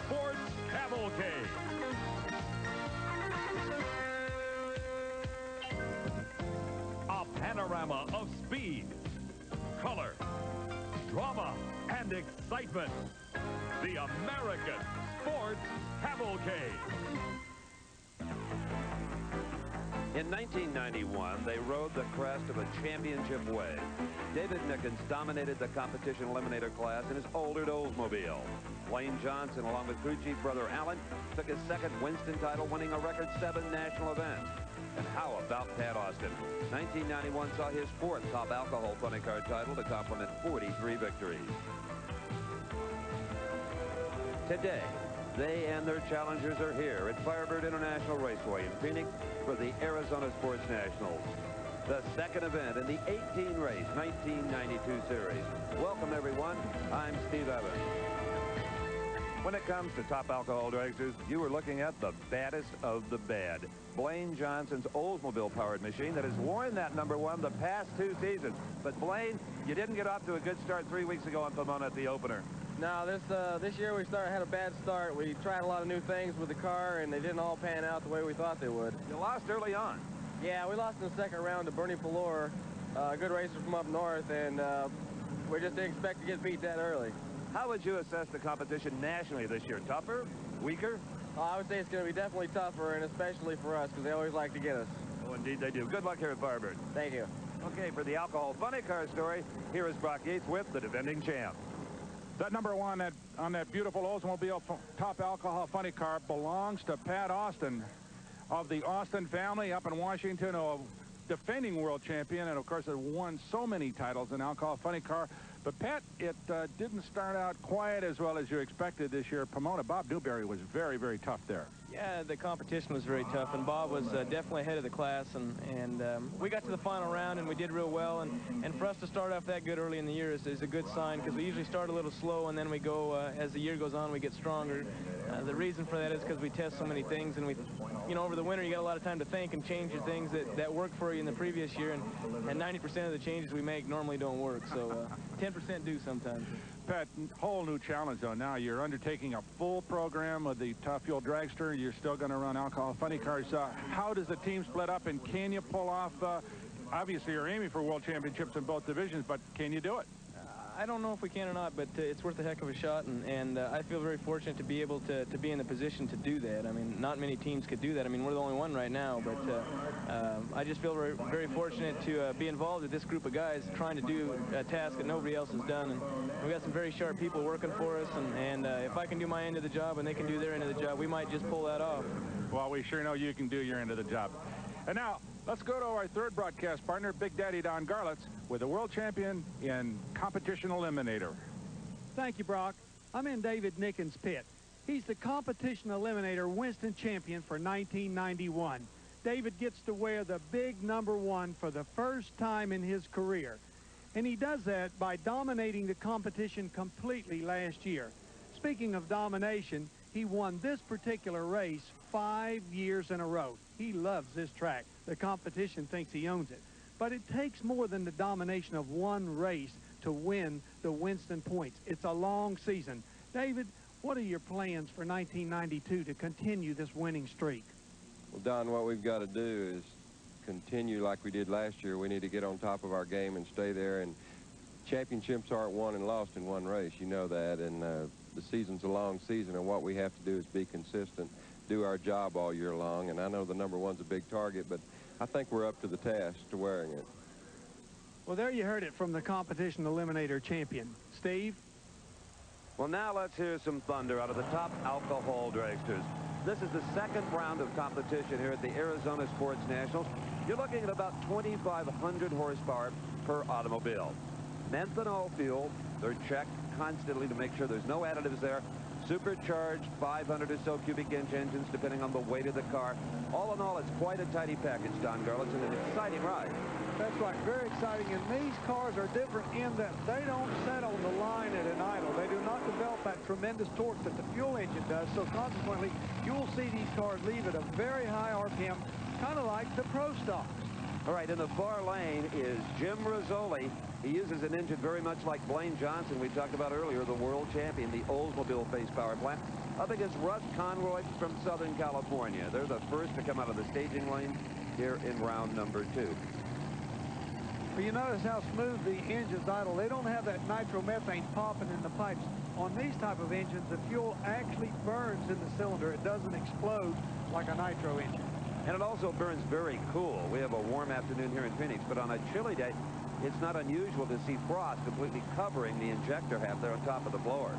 Sports Cavalcade. A panorama of speed, color, drama, and excitement. The American Sports Cavalcade. In 1991, they rode the crest of a championship wave. David Nickens dominated the competition eliminator class in his older Oldsmobile. Blaine Johnson, along with crew chief brother Alan, took his second Winston title, winning a record 7 national events. And how about Pat Austin? 1991 saw his 4th top alcohol funny car title to complement 43 victories. Today, they and their challengers are here at Firebird International Raceway in Phoenix for the Arizona Sports Nationals, the second event in the 18-race 1992 series. Welcome, everyone. I'm Steve Evans. When it comes to top alcohol dragsters, you are looking at the baddest of the bad. Blaine Johnson's Oldsmobile-powered machine that has worn that #1 the past 2 seasons. But, Blaine, you didn't get off to a good start 3 weeks ago on Pomona at the opener. No, this year we had a bad start. We tried a lot of new things with the car, and they didn't all pan out the way we thought they would. You lost early on. Yeah, we lost in the second round to Bernie Pallor, a good racer from up north, and we just didn't expect to get beat that early. How would you assess the competition nationally this year? Tougher? Weaker? I would say it's going to be definitely tougher, and especially for us, because they always like to get us. Oh, indeed they do. Good luck here at Firebird. Thank you. Okay, for the alcohol funny car story, here is Brock Yates with the defending champ. That #1 on that beautiful Oldsmobile top alcohol funny car belongs to Pat Austin of the Austin family up in Washington, a defending world champion, and of course has won so many titles in alcohol funny car. But Pat, it didn't start out quite as well as you expected this year. Pomona, Bob Newberry was very, very tough there. Yeah, the competition was very tough, and Bob was definitely ahead of the class, and we got to the final round, and we did real well, and for us to start off that good early in the year is a good sign, because we usually start a little slow, and then we go, as the year goes on, we get stronger. The reason for that is because we test so many things, and over the winter, you got a lot of time to think and change your things that worked for you in the previous year, and 90% of the changes we make normally don't work, so 10% do sometimes. Pat, whole new challenge, though. Now you're undertaking a full program of the Top Fuel Dragster. You're still going to run alcohol funny cars. How does the team split up, and can you pull off, obviously you're aiming for world championships in both divisions, but can you do it? I don't know if we can or not, but it's worth a heck of a shot, and I feel very fortunate to be able to be in the position to do that. I mean, not many teams could do that. I mean, we're the only one right now, but I just feel very, very fortunate to be involved with this group of guys trying to do a task that nobody else has done, and we got some very sharp people working for us, and if I can do my end of the job and they can do their end of the job, we might just pull that off. Well, we sure know you can do your end of the job. And now, let's go to our third broadcast partner, Big Daddy Don Garlitz, with a world champion in competition eliminator. Thank you, Brock. I'm in David Nickens' pit. He's the competition eliminator Winston champion for 1991. David gets to wear the big #1 for the first time in his career. And he does that by dominating the competition completely last year. Speaking of domination, he won this particular race 5 years in a row. He loves this track. The competition thinks he owns it. But it takes more than the domination of one race to win the Winston points. It's a long season. David, what are your plans for 1992 to continue this winning streak? Well, Don, what we've got to do is continue like we did last year. We need to get on top of our game and stay there. And championships aren't won and lost in one race. You know that. And the season's a long season, and what we have to do is be consistent, do our job all year long. And I know the #1's a big target, but I think we're up to the task to wearing it. Well, there you heard it from the competition eliminator champion. Steve? Well, now let's hear some thunder out of the top alcohol dragsters. This is the second round of competition here at the Arizona Sports Nationals. You're looking at about 2,500 horsepower per automobile. Methanol fuel, they're checked constantly to make sure there's no additives there. Supercharged 500 or so cubic inch engines, depending on the weight of the car. All in all, it's quite a tidy package, Don Garlitz, and an exciting ride. That's right, very exciting. And these cars are different in that they don't set on the line at an idle. They do not develop that tremendous torque that the fuel engine does. So consequently, you'll see these cars leave at a very high RPM, kind of like the Pro Stocks. All right, in the far lane is Jim Rizzoli. He uses an engine very much like Blaine Johnson, we talked about earlier, the world champion, the Oldsmobile Face Power Plant, up against Russ Conroy from Southern California. They're the first to come out of the staging lane here in round number 2. Well, you notice how smooth the engine's idle. They don't have that nitromethane popping in the pipes. On these type of engines, the fuel actually burns in the cylinder. It doesn't explode like a nitro engine. And it also burns very cool. We have a warm afternoon here in Phoenix, but on a chilly day, it's not unusual to see frost completely covering the injector half there on top of the blower.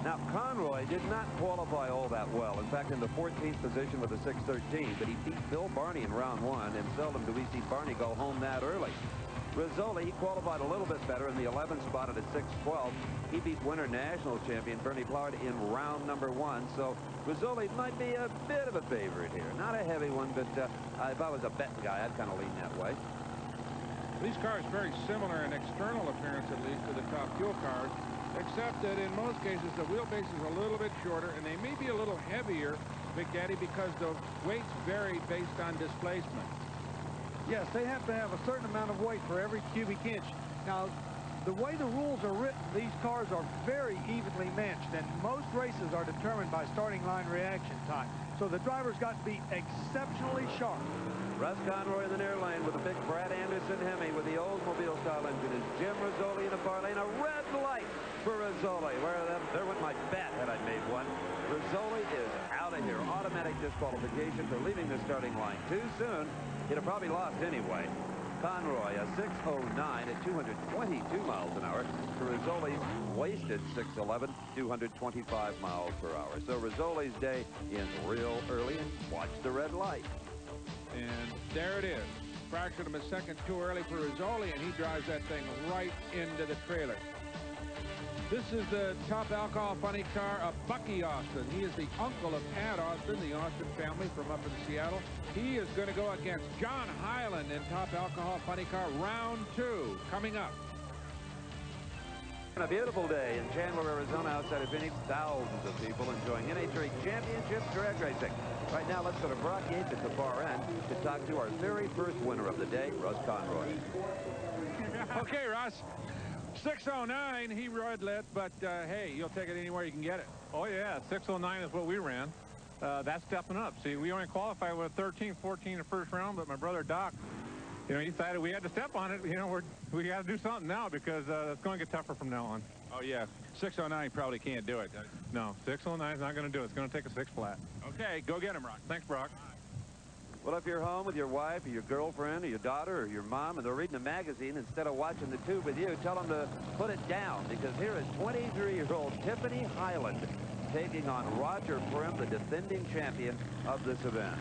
Now, Conroy did not qualify all that well. In fact, in the 14th position with a 6:13, but he beat Bill Barney in round 1, and seldom do we see Barney go home that early. Rizzoli, he qualified a little bit better in the 11th spot at a 6:12. He beat Winter Nationals champion Bernie Ploward in round number 1. So Rizzoli might be a bit of a favorite here. Not a heavy one, but if I was a betting guy, I'd kind of lean that way. These cars very similar in external appearance, at least, to the top fuel cars, except that in most cases the wheelbase is a little bit shorter, and they may be a little heavier, Big Daddy, because the weights vary based on displacement. Yes, they have to have a certain amount of weight for every cubic inch. Now, the way the rules are written, these cars are very evenly matched, and most races are determined by starting line reaction time. So the driver's got to be exceptionally sharp. Russ Conroy in the near lane with a big Brad Anderson Hemi with the Oldsmobile style engine is Jim Rizzoli in the far lane. A red light for Rizzoli. There went my bet had I made one. Rizzoli is out of here. Automatic disqualification for leaving the starting line too soon. He'd have probably lost anyway. Conroy, a 6:09 at 222 miles an hour. To Rizzoli's wasted 6:11, 225 miles per hour. So Rizzoli's day ends real early, and watch the red light. And there it is. Fraction of a second too early for Rizzoli, and he drives that thing right into the trailer. This is the top alcohol funny car of Bucky Austin. He is the uncle of Pat Austin, the Austin family from up in Seattle. He is going to go against John Hyland in top alcohol funny car round 2 coming up. A beautiful day in Chandler, Arizona, outside of Phoenix. Thousands of people enjoying NHRA Championship drag racing. Right now, let's go to Brock Yates at the far end to talk to our very first winner of the day, Russ Conroy. Okay, Russ. 6:09, he rode lit, but hey, you'll take it anywhere you can get it. Oh, yeah, 6:09 is what we ran. That's stepping up. See, we only qualified with 13, 14 in the first round, but my brother Doc, you know, he decided we had to step on it. You know, we got to do something now because it's going to get tougher from now on. Oh, yeah. 6:09 probably can't do it. No, 6:09 is not going to do it. It's going to take a 6 flat. Okay, go get him, Brock. Thanks, Brock. Well, if you're home with your wife or your girlfriend or your daughter or your mom and they're reading a magazine instead of watching the tube with you, tell them to put it down, because here is 23-year-old Tiffany Hyland taking on Roger Prim, the defending champion of this event.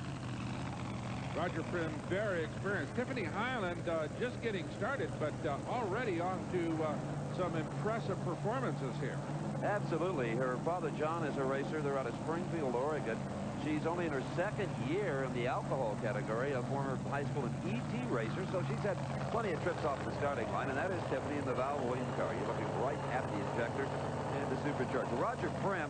Roger Prim, very experienced. Tiffany Hyland just getting started, but already off to some impressive performances here. Absolutely. Her father, John, is a racer. They're out of Springfield, Oregon. She's only in her 2nd year in the alcohol category, a former high school and ET racer, so she's had plenty of trips off the starting line, and that is Tiffany in the Val Williams car. You're looking right at the injector and the supercharger. Roger Prim.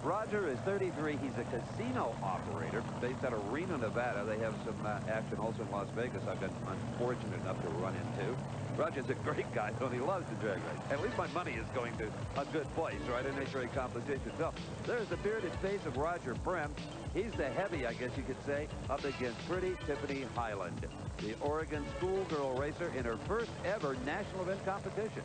Roger is 33. He's a casino operator based out of Reno, Nevada. They have some action also in Las Vegas I've been unfortunate enough to run into. Roger's a great guy, though, and he loves the drag race. At least my money is going to a good place, right, in NHRA competition. So there's the bearded face of Roger Prim. He's the heavy, I guess you could say, up against pretty Tiffany Hyland, the Oregon schoolgirl racer in her first ever national event competition.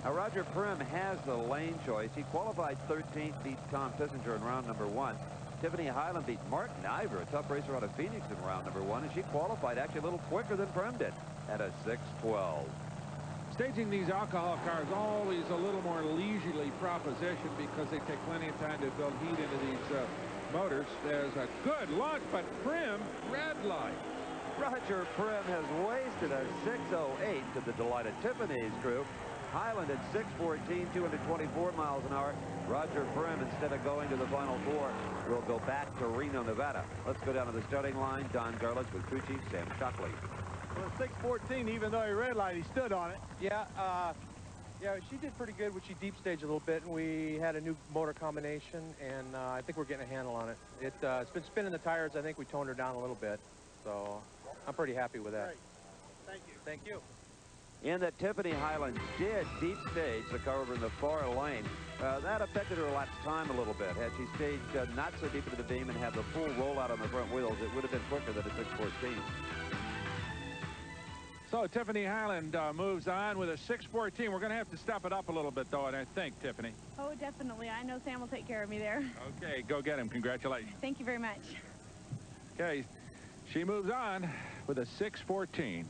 Now, Roger Prim has the lane choice. He qualified 13th, beat Tom Kissinger in round number 1. Tiffany Hyland beat Martin Iver, a tough racer out of Phoenix, in round number 1, and she qualified actually a little quicker than Prim did at a 6:12. Staging these alcohol cars always a little more leisurely proposition because they take plenty of time to build heat into these motors. There's a good launch, but Prim, red light. Roger Prim has wasted a 6:08 to the delight of Tiffany's crew. Hyland at 6:14, 224 miles an hour. Roger Prim, instead of going to the final 4, will go back to Reno, Nevada. Let's go down to the starting line. Don Garlitz with crew chief Sam Shockley. Well, 6:14, even though he red light, he stood on it. Yeah, she did pretty good when she deep staged a little bit, and we had a new motor combination, and I think we're getting a handle on it. It's been spinning the tires. I think we toned her down a little bit. So I'm pretty happy with that. Great. Thank you. Thank you. In that Tiffany Highland did deep stage the car over in the far lane. That affected her lapse time a little bit. Had she staged not so deep into the beam and had the full rollout on the front wheels, it would have been quicker than a 614. So Tiffany Highland moves on with a 614. We're going to have to step it up a little bit, though, and I think, Tiffany. Oh, definitely. I know Sam will take care of me there. Okay, go get him. Congratulations. Thank you very much. Okay, she moves on with a 614.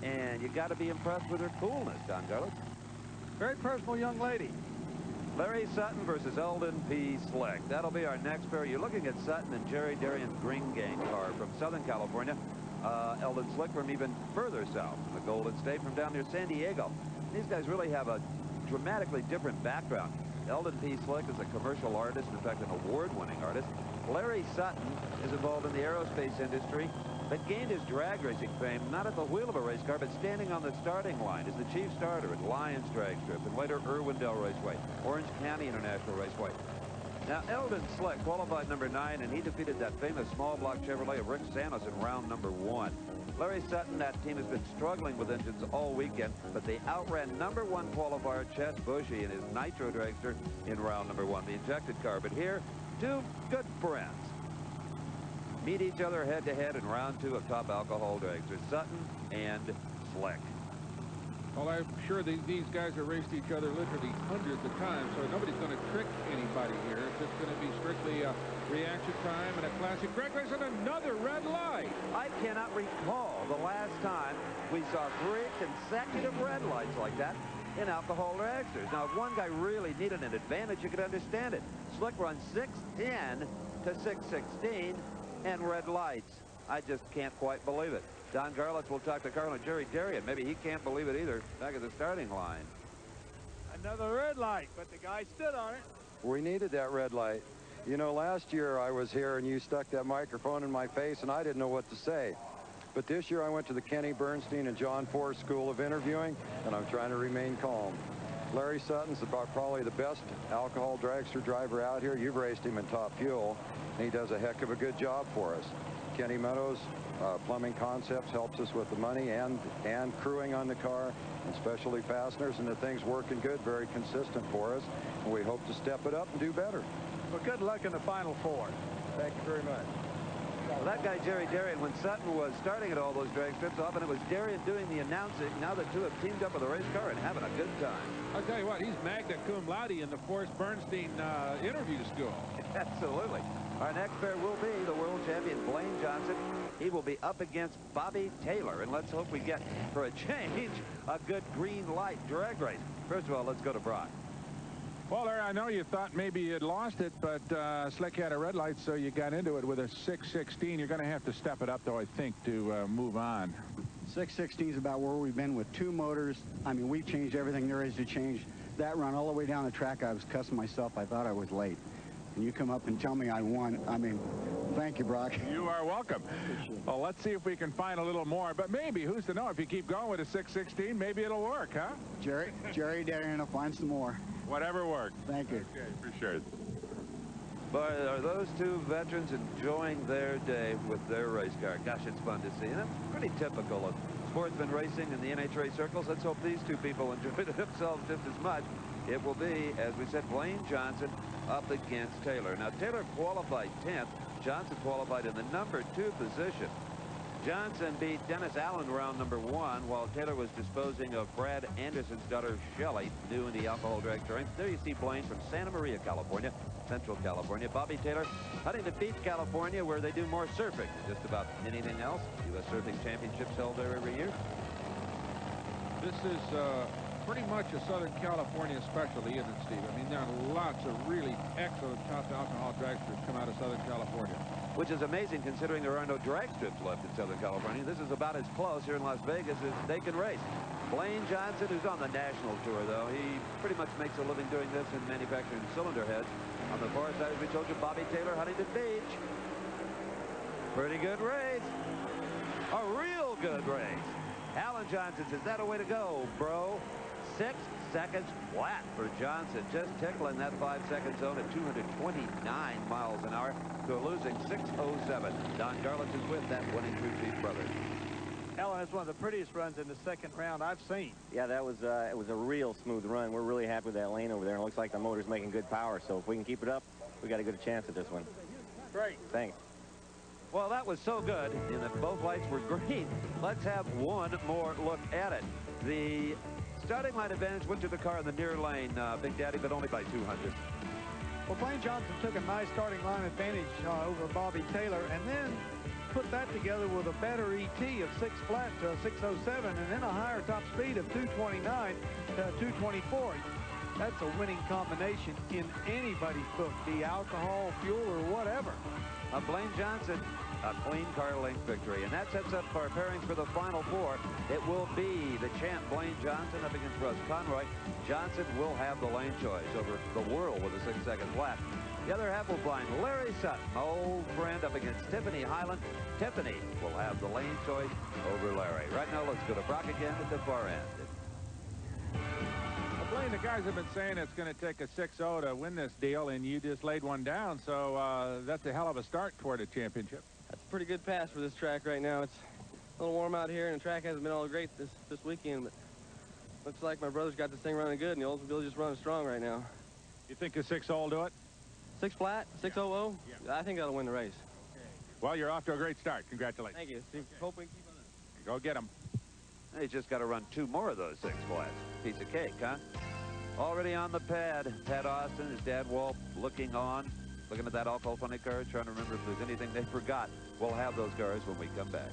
And you got to be impressed with her coolness, Don Garlett. Very personal young lady. Larry Sutton versus Eldon P. Slick. That'll be our next pair. You're looking at Sutton and Jerry Darian's Green Gang car from Southern California. Eldon Slick from even further south, from the Golden State, from down near San Diego. These guys really have a dramatically different background. Eldon P. Slick is a commercial artist, in fact, an award-winning artist. Larry Sutton is involved in the aerospace industry, but gained his drag racing fame not at the wheel of a race car, but standing on the starting line as the chief starter at Lyons Drag Strip and later Irwindale Raceway, Orange County International Raceway. Now, Eldon Slick qualified number 9, and he defeated that famous small block Chevrolet of Rick Sanos in round number 1. Larry Sutton, that team has been struggling with engines all weekend, but they outran number 1 qualifier Chet Bushy in his Nitro Dragster in round number 1, the injected car. But here, two good friends meet each other head-to-head in round 2 of Top Alcohol Dragster, Sutton and Slick. Well, I'm sure these guys have raced each other literally hundreds of times, so nobody's going to trick anybody here. It's just going to be strictly a reaction time and a classic drag race and another red light. I cannot recall the last time we saw 3 consecutive red lights like that in alcohol dragsters. Now, if one guy really needed an advantage, you could understand it. Slick runs 610 to 616 and red lights. I just can't quite believe it. Don Garlitz will talk to Carl and Jerry Darian. Maybe he can't believe it either. Back at the starting line. Another red light, but the guy stood on it. We needed that red light. You know, last year I was here and you stuck that microphone in my face and I didn't know what to say. But this year I went to the Kenny Bernstein and John Force School of Interviewing, and I'm trying to remain calm. Larry Sutton's probably the best alcohol dragster driver out here. You've raced him in Top Fuel, and he does a heck of a good job for us. Kenny Meadows, Plumbing Concepts, helps us with the money and crewing on the car and specialty fasteners, and the thing's working good, very consistent for us, and we hope to step it up and do better. Well, good luck in the Final Four. Thank you very much. Well, that guy, Jerry Darian, when Sutton was starting at all those drag strips, often it was Darian doing the announcing. Now the two have teamed up with a race car and having a good time. I'll tell you what, he's magna cum laude in the Forrest Bernstein interview school. Absolutely. Our next pair will be the world champion, Blaine Johnson. He will be up against Bobby Taylor, and let's hope we get, for a change, a good green light drag race. First of all, let's go to Brock. Well, Larry, I know you thought maybe you'd lost it, but Slick had a red light, so you got into it with a 616. You're going to have to step it up, though, I think, to move on. 616 is about where we've been with 2 motors. I mean, we've changed everything there is to change. That run all the way down the track, I was cussing myself. I thought I was late. And you come up and tell me I won. I mean, thank you, Brock. You are welcome. Well, let's see if we can find a little more. But maybe, who's to know, if you keep going with a 616, maybe it'll work, huh? Jerry Darian will find some more. Whatever works. Thank you. Okay, for sure. But are those two veterans enjoying their day with their race car? Gosh, it's fun to see. And that's pretty typical of sportsman racing in the NHRA circles. Let's hope these two people enjoy themselves just as much. It will be, as we said, Blaine Johnson up against Taylor. Now, Taylor qualified 10th. Johnson qualified in the number 2 position. Johnson beat Dennis Allen round number 1, while Taylor was disposing of Brad Anderson's daughter, Shelley, new in the alcohol drag touring. There you see Blaine from Santa Maria, California, Central California. Bobby Taylor, Huntington Beach, California, where they do more surfing than just about anything else. U.S. Surfing Championships held there every year. This is pretty much a Southern California specialty, isn't it, Steve? I mean, there are lots of really excellent top alcohol dragsters come out of Southern California. Which is amazing considering there are no drag strips left in Southern California. This is about as close here in Las Vegas as they can race. Blaine Johnson, who's on the national tour, though, he pretty much makes a living doing this in manufacturing cylinder heads. On the far side, as we told you, Bobby Taylor, Huntington Beach. Pretty good race. A real good race. Alan Johnson says, that a way to go, bro. 6, seconds flat for Johnson, just tickling that 5-second zone at 229 miles an hour to a losing 6:07. Don Garlits is with that winning crew chief brother. Alan, it's one of the prettiest runs in the second round I've seen. Yeah, that was it was a real smooth run. We're really happy with that lane over there, and it looks like the motor's making good power. So if we can keep it up, we got a good chance at this one. Great. Thanks. Well, that was so good in that both lights were green. Let's have one more look at it. The starting line advantage went to the car in the near lane, Big Daddy, but only by 200. Well, Blaine Johnson took a nice starting line advantage over Bobby Taylor, and then put that together with a better ET of 6 flat to a 607, and then a higher top speed of 229 to 224. That's a winning combination in anybody's book, be alcohol, fuel, or whatever. Blaine Johnson, a clean car length victory, and that sets up our pairings for the final four. It will be the champ Blaine Johnson up against Russ Conroy. Johnson will have the lane choice over the world with a 6-second flat. The other half will find Larry Sutton, my old friend, up against Tiffany Highland. Tiffany will have the lane choice over Larry. Right now, let's go to Brock again at the far end. Well, Blaine, the guys have been saying it's going to take a 6-0 to win this deal, and you just laid one down, so that's a hell of a start toward a championship. That's a pretty good pass for this track right now. It's a little warm out here, and the track hasn't been all great this weekend, but looks like my brother's got this thing running good, and the Oldsmobile just running strong right now. You think a 6-0 will do it? 6 flat, 6:00. Yeah. I think that'll win the race. Well, you're off to a great start. Congratulations. Thank you. Hope we can keep on it. Go get them. He's just got to run 2 more of those 6 flats. Piece of cake, huh? Already on the pad, Pat Austin, his dad Walt, looking on, looking at that alcohol funny car, trying to remember if there's anything they forgot. We'll have those cars when we come back.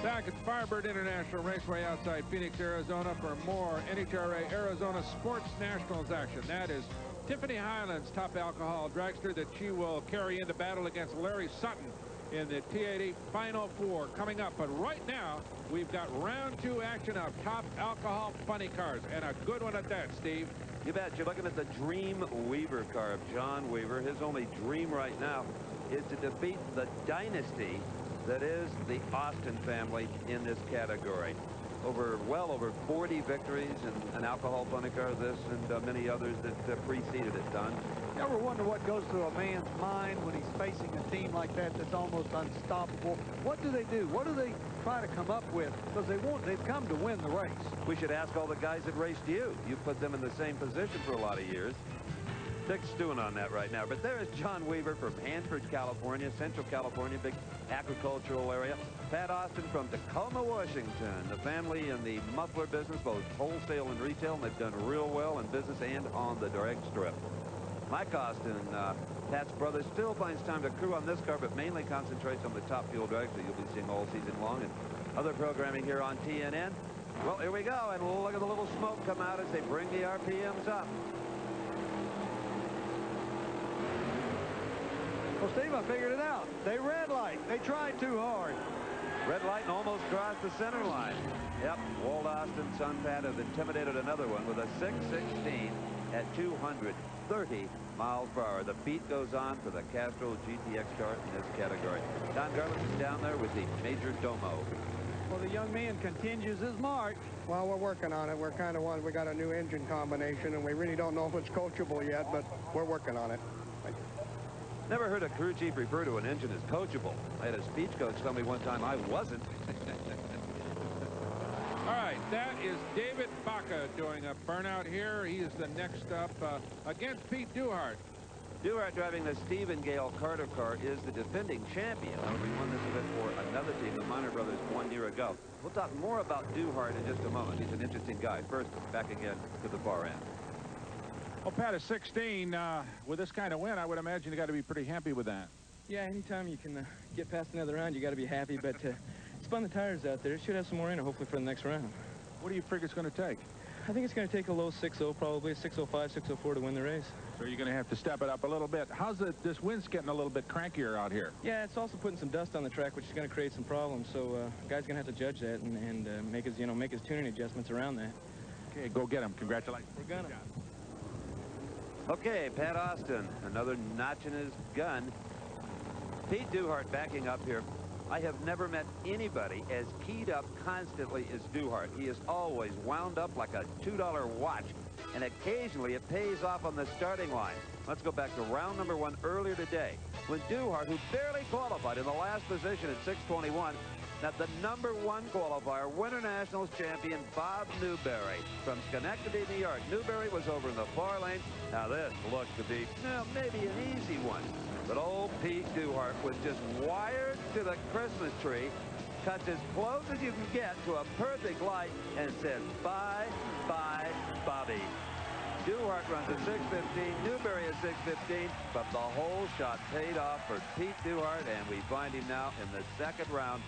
Back at Firebird International Raceway outside Phoenix, Arizona for more NHRA Arizona Sports Nationals action. That is Tiffany Highland's top alcohol dragster that she will carry into battle against Larry Sutton in the T80 Final Four coming up. But right now, we've got round 2 action of top alcohol funny cars, and a good one at that, Steve. You bet. You're looking at the Dream Weaver car of John Weaver. His only dream right now is to defeat the dynasty that is the Austin family in this category. Well over 40 victories in an alcohol funny car, this and many others that preceded it, Don. You ever wonder what goes through a man's mind when he's facing a team like that that's almost unstoppable? What do they do? What do they try to come up with? Because they've come to win the race. We should ask all the guys that raced you. You put them in the same position for a lot of years. Dick's stewing on that right now. But there is John Weaver from Hanford, California, Central California, big agricultural area. Pat Austin from Tacoma, Washington. The family in the muffler business, both wholesale and retail, and they've done real well in business and on the direct strip. Mike Austin, Pat's brother, still finds time to crew on this car, but mainly concentrates on the top fuel drag that you'll be seeing all season long and other programming here on TNN. Well, here we go, and look at the little smoke come out as they bring the RPMs up. Well, Steve, I figured it out. They red light. They tried too hard. Red light and almost crossed the center line. Yep, Walt Austin's son Pat has intimidated another one with a 6:16 at 230 miles per hour. The beat goes on for the Castro GTX car in this category. Don Garlits is down there with the Major Domo. Well, the young man continues his march. Well, we're working on it. We're kind of we got a new engine combination, and we really don't know if it's coachable yet, but we're working on it. Never heard a crew chief refer to an engine as coachable. I had a speech coach tell me one time I wasn't. All right, that is David Baca doing a burnout here. He is the next up against Pete Duhart. Duhart driving the Stephen Gale Carter car is the defending champion. We won this event for another team, the Minor Brothers, 1 year ago. We'll talk more about Duhart in just a moment. He's an interesting guy. First, back again to the far end. Well, Pat, a 16 with this kind of win, I would imagine you got to be pretty happy with that. Yeah, anytime you can get past another round, you got to be happy. But spun the tires out there. It should have some more in it, hopefully, for the next round. What do you figure it's going to take? I think it's going to take a low 6-0, probably 6:05, 6:04 to win the race. So you're going to have to step it up a little bit. How's this wind's getting a little bit crankier out here? Yeah, it's also putting some dust on the track, which is going to create some problems. So guy's going to have to judge that and make his tuning adjustments around that. Okay, go get him. Congratulations. We're gonna. Okay, Pat Austin, another notch in his gun. Pete Duhart backing up here. I have never met anybody as keyed up constantly as Duhart. He is always wound up like a $2 watch, and occasionally it pays off on the starting line. Let's go back to round number 1 earlier today, when Duhart, who barely qualified in the last position at 6:21, that the number 1 qualifier, Winter Nationals champion Bob Newberry from Schenectady, New York. Newberry was over in the far lane. Now this looked to be, maybe an easy one. But old Pete Duhart was just wired to the Christmas tree, cuts as close as you can get to a perfect light, and says, bye, bye, Bobby. Duhart runs a 6:15, Newberry a 6:15, but the whole shot paid off for Pete Duhart, and we find him now in the second round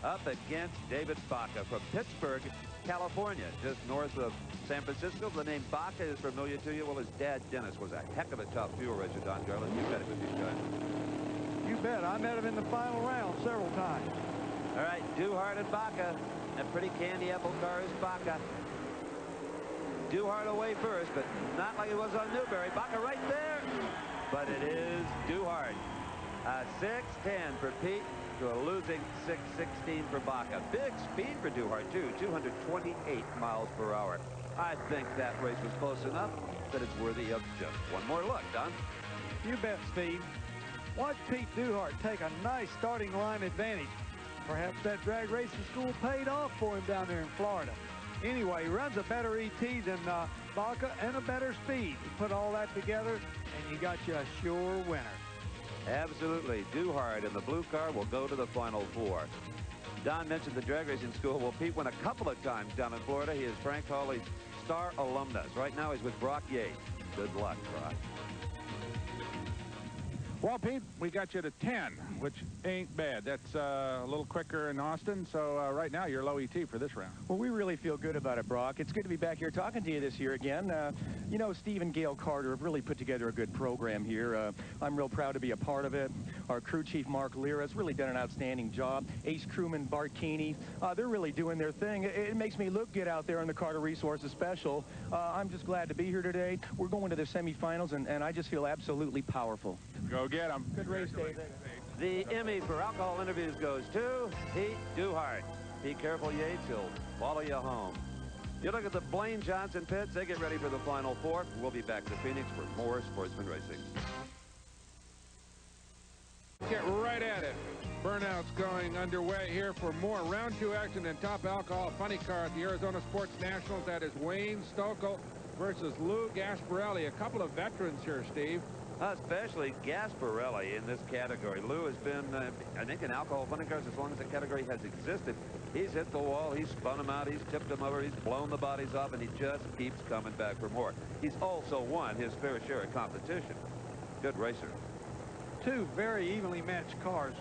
up against David Baca from Pittsburgh, California, just north of San Francisco. The name Baca is familiar to you. Well, his dad, Dennis, was a heck of a top fuel racer, Don Garland. You met him a few times. You bet. I met him in the final round several times. All right, Duhart and Baca. A pretty candy apple car is Baca. Duhart away first, but not like it was on Newberry. Baca right there. But it is Duhart. A 6:10 for Pete to a losing 6:16 for Baca. Big speed for Duhart, too. 228 miles per hour. I think that race was close enough that it's worthy of just one more look, Don. You bet, Steve. Watch Pete Duhart take a nice starting line advantage. Perhaps that drag racing school paid off for him down there in Florida. Anyway, he runs a better ET than Baca and a better speed. You put all that together, and you got you a sure winner. Absolutely. Duhart in the blue car will go to the Final Four. Don mentioned the drag racing school. Well, Pete went a couple of times down in Florida. He is Frank Hawley's star alumnus. Right now he's with Brock Yates. Good luck, Brock. Well, Pete, we got you to 10, which ain't bad. That's a little quicker in Austin, so right now you're low ET for this round. Well, we really feel good about it, Brock. It's good to be back here talking to you this year again. You know, Steve and Gail Carter have really put together a good program here. I'm real proud to be a part of it. Our crew chief, Mark Lira, has really done an outstanding job. Ace crewman Bart Keeney, they're really doing their thing. It makes me look good out there in the Carter Resources Special. I'm just glad to be here today. We're going to the semifinals, and I just feel absolutely powerful. Go get them. Good race, David. The Emmy for alcohol interviews goes to Pete Duhart. Be careful, Yates. He'll follow you home. You look at the Blaine Johnson pits. They get ready for the Final Four. We'll be back to Phoenix for more Sportsman Racing. Get right at it. Burnouts going underway here for more round 2 action in top alcohol funny car at the Arizona Sports Nationals. That is Wayne Stokel versus Lou Gasparelli. A couple of veterans here, Steve. Especially Gasparelli in this category. Lou has been, I think, in alcohol funny cars as long as the category has existed. He's hit the wall, he's spun them out, he's tipped them over, he's blown the bodies off, and he just keeps coming back for more. He's also won his fair share of competition. Good racer. Two very evenly matched cars,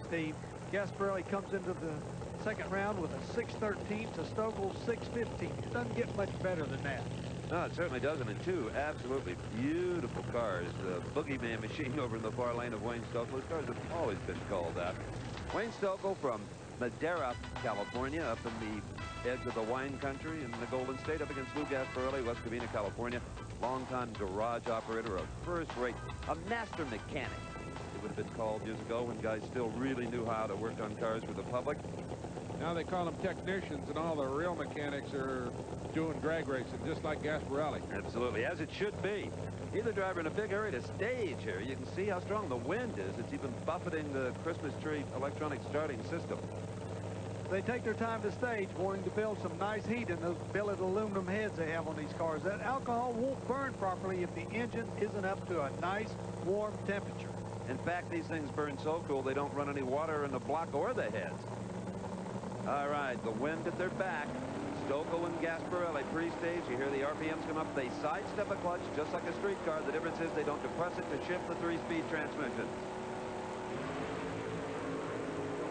Steve. Gasparelli comes into the second round with a 6:13 to Stokel's 6:15. It doesn't get much better than that. No, it certainly doesn't. And two absolutely beautiful cars. The boogeyman machine over in the far lane of Wayne Stokel. Those cars have always been called that. Wayne Stokel from Madera, California, up in the edge of the wine country in the Golden State, up against Lou Gasparelli, West Covina, California. Longtime garage operator, a first-rate, a master mechanic. It would have been called years ago when guys still really knew how to work on cars for the public. Now they call them technicians, and all the real mechanics are doing drag racing, just like Gasparelli. Absolutely, as it should be. Either driver in a big hurry to stage here. You can see how strong the wind is. It's even buffeting the Christmas tree electronic starting system. They take their time to stage, wanting to build some nice heat in those billet aluminum heads they have on these cars. That alcohol won't burn properly if the engine isn't up to a nice, warm temperature. In fact, these things burn so cool they don't run any water in the block or the heads. All right, the wind at their back. Stokel and Gasparelli pre-stage. You hear the RPMs come up. They sidestep a clutch just like a street car. The difference is they don't depress it to shift the 3-speed transmission.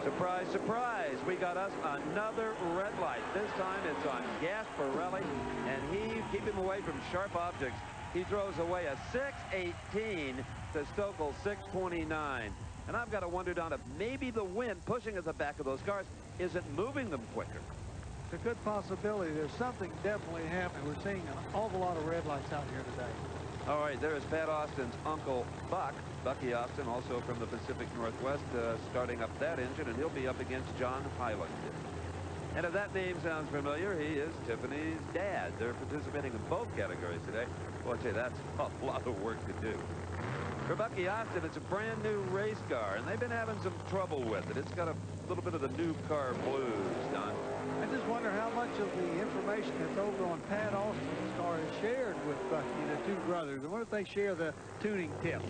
Surprise, surprise. We got us another red light. This time it's on Gasparelli, and he, keep him away from sharp objects. He throws away a 6:18 to Stokel's 6:29. And I've got to wonder, Don, if maybe the wind pushing at the back of those cars isn't moving them quicker. It's a good possibility. There's something definitely happening. We're seeing an awful lot of red lights out here today. All right, there is Pat Austin's uncle, Buck. Bucky Austin, also from the Pacific Northwest, starting up that engine, and he'll be up against John Hyland. And if that name sounds familiar, he is Tiffany's dad. They're participating in both categories today. Well, I'd say that's a lot of work to do. For Bucky Austin, it's a brand new race car, and they've been having some trouble with it. It's got a little bit of the new car blues, Don. I just wonder how much of the information that's over on Pat Austin's car is shared with Bucky, the two brothers. I wonder if they share the tuning tips.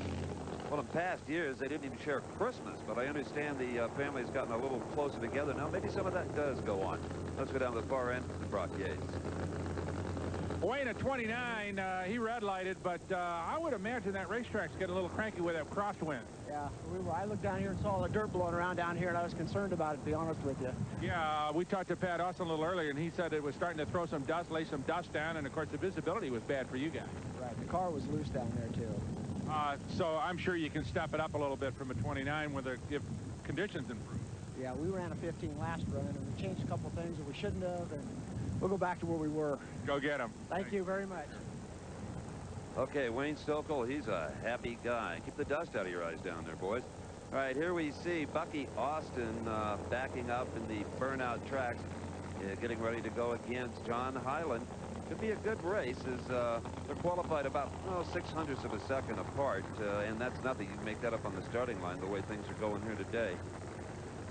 Well, in past years, they didn't even share Christmas, but I understand the family's gotten a little closer together now. Maybe some of that does go on. Let's go down to the far end to Brock Yates. Wayne at 29, he red lighted, but I would imagine that racetrack's getting a little cranky with that crosswind. Yeah, I looked down here and saw the dirt blowing around down here, and I was concerned about it, to be honest with you. Yeah, we talked to Pat Austin a little earlier, and he said it was starting to throw some dust, lay some dust down, and of course the visibility was bad for you guys. Right, the car was loose down there too. So I'm sure you can step it up a little bit from a 29 if conditions improve. Yeah, we ran a 15 last run, and we changed a couple things that we shouldn't have, and we'll go back to where we were. Go get him. Thank you very much. Okay, Wayne Stokel, he's a happy guy. Keep the dust out of your eyes down there, boys. All right, here we see Bucky Austin backing up in the burnout tracks, getting ready to go against John Hyland. Could be a good race as they're qualified about 0.06 of a second apart, and that's nothing. You can make that up on the starting line the way things are going here today.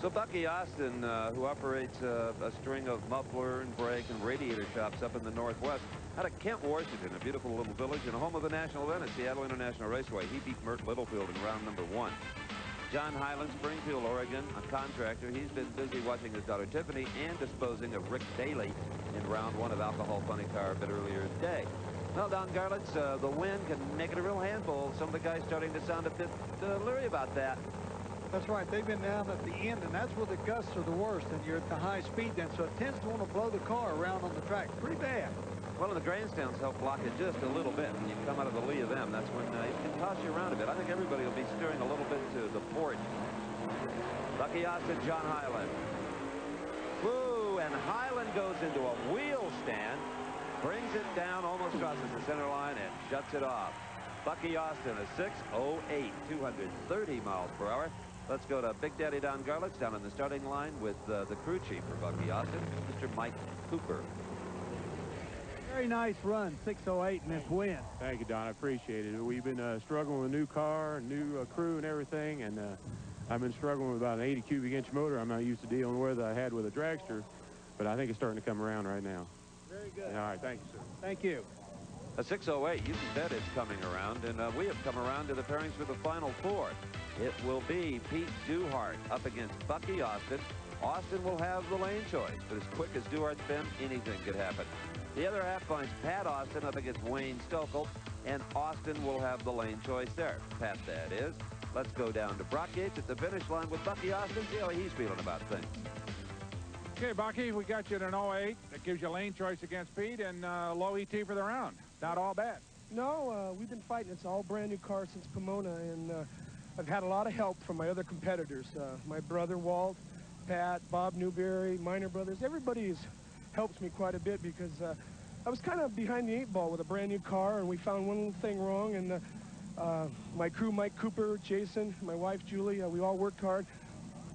So Bucky Austin, who operates a string of muffler and brake and radiator shops up in the Northwest, out of Kent, Washington, a beautiful little village and a home of the national event at Seattle International Raceway. He beat Mert Littlefield in round number 1. John Hyland, Springfield, Oregon, a contractor. He's been busy watching his daughter Tiffany and disposing of Rick Daly in round 1 of Alcohol Funny Car a bit earlier today. Well, Don Garlitz, the wind can make it a real handful. Some of the guys starting to sound a bit leery about that. That's right. They've been down at the end, and that's where the gusts are the worst, and you're at the high speed then, so it tends to want to blow the car around on the track pretty bad. Well, and the grandstands help block it just a little bit. When you come out of the lee of them, that's when it can toss you around a bit. I think everybody will be steering a little bit to the port. Bucky Austin, John Hyland. Woo, and Hyland goes into a wheel stand, brings it down, almost crosses the center line, and shuts it off. Bucky Austin, a 6:08, 230 miles per hour. Let's go to Big Daddy Don Garlitz down in the starting line with the crew chief for Bucky Austin, Mr. Mike Cooper. Very nice run, 6:08 in this win. Thank you, Don. I appreciate it. We've been struggling with a new car, new crew and everything, and I've been struggling with about an 80 cubic inch motor I'm not used to dealing with. I had with a dragster, but I think it's starting to come around right now. Very good. All right, thank you, sir. Thank you. A 6:08, you can bet it's coming around, and we have come around to the pairings for the final 4. It will be Pete Duhart up against Bucky Austin. Austin will have the lane choice, but as quick as Duhart's been, anything could happen. The other half finds Pat Austin up against Wayne Stokel, and Austin will have the lane choice there. Pat, that is. Let's go down to Brock Yates at the finish line with Bucky Austin, see how he's feeling about things. Okay, Bucky, we got you at an 08. That gives you lane choice against Pete and low ET for the round. Not all bad. No, we've been fighting. It's all brand new car since Pomona, and I've had a lot of help from my other competitors. My brother, Walt, Pat, Bob Newberry, Minor Brothers. Everybody's helped me quite a bit because I was kind of behind the 8 ball with a brand new car, and we found one little thing wrong, and my crew, Mike Cooper, Jason, my wife, Julie, we all worked hard.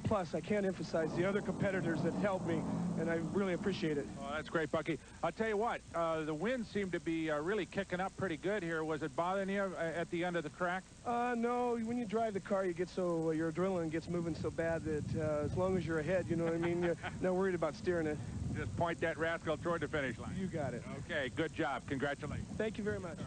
Plus, I can't emphasize the other competitors that helped me, and I really appreciate it. Oh, that's great, Bucky. I'll tell you what, the wind seemed to be really kicking up pretty good here. Was it bothering you at the end of the track? No, when you drive the car, you get so, your adrenaline gets moving so bad that as long as you're ahead, you know what I mean, you're not worried about steering it. Just point that rascal toward the finish line. You got it. Okay, good job. Congratulations. Thank you very much.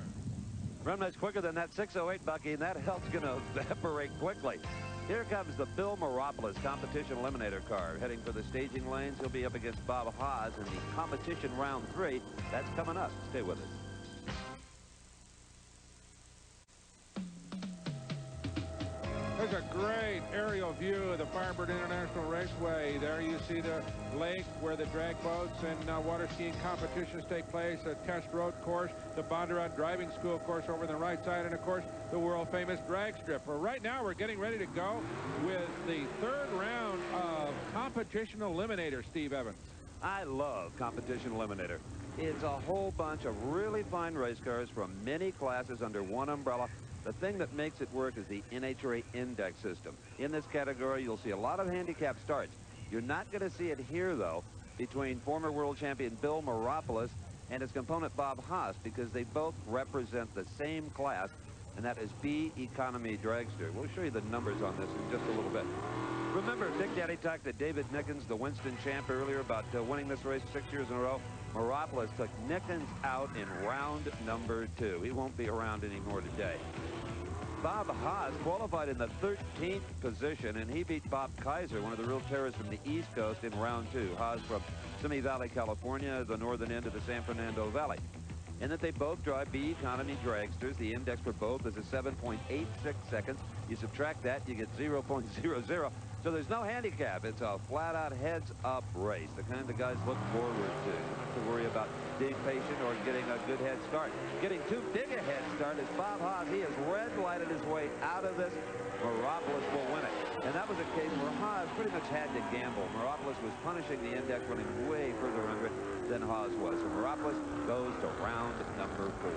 Run much quicker than that 6:08, Bucky, and that help's going to evaporate quickly. Here comes the Bill Meropoulos competition eliminator car. Heading for the staging lanes, he'll be up against Bob Haas in the competition round 3. That's coming up. Stay with us. There's a great aerial view of the Firebird International Raceway. There you see the lake where the drag boats and water skiing competitions take place, a test road course, the Bondurant Driving School course over on the right side, and of course the world famous drag strip. Well, right now we're getting ready to go with the 3rd round of competition eliminator, Steve Evans. I love competition eliminator. It's a whole bunch of really fine race cars from many classes under one umbrella. The thing that makes it work is the NHRA index system. In this category, you'll see a lot of handicap starts. You're not going to see it here, though, between former world champion Bill Meropoulos and his component Bob Haas, because they both represent the same class, and that is B Economy Dragster. We'll show you the numbers on this in just a little bit. Remember, Big Daddy talked to David Nickens, the Winston champ, earlier about winning this race 6 years in a row. Meropoulos took Nickens out in round number 2. He won't be around anymore today. Bob Haas qualified in the 13th position, and he beat Bob Kaiser, one of the real terrorists from the East Coast, in round 2. Haas from Simi Valley, California, the northern end of the San Fernando Valley. And that they both drive B Economy Dragsters. The index for both is a 7.86 seconds. You subtract that, you get 0.00. So there's no handicap. It's a flat-out heads-up race, the kind the guys look forward to. You don't have to worry about being patient or getting a good head start. Getting too big a head start is Bob Haas. He has red-lighted his way out of this. Meropoulos will win it. And that was a case where Haas pretty much had to gamble. Meropoulos was punishing the index, running way further under it than Haas was. So Meropoulos goes to round number 4.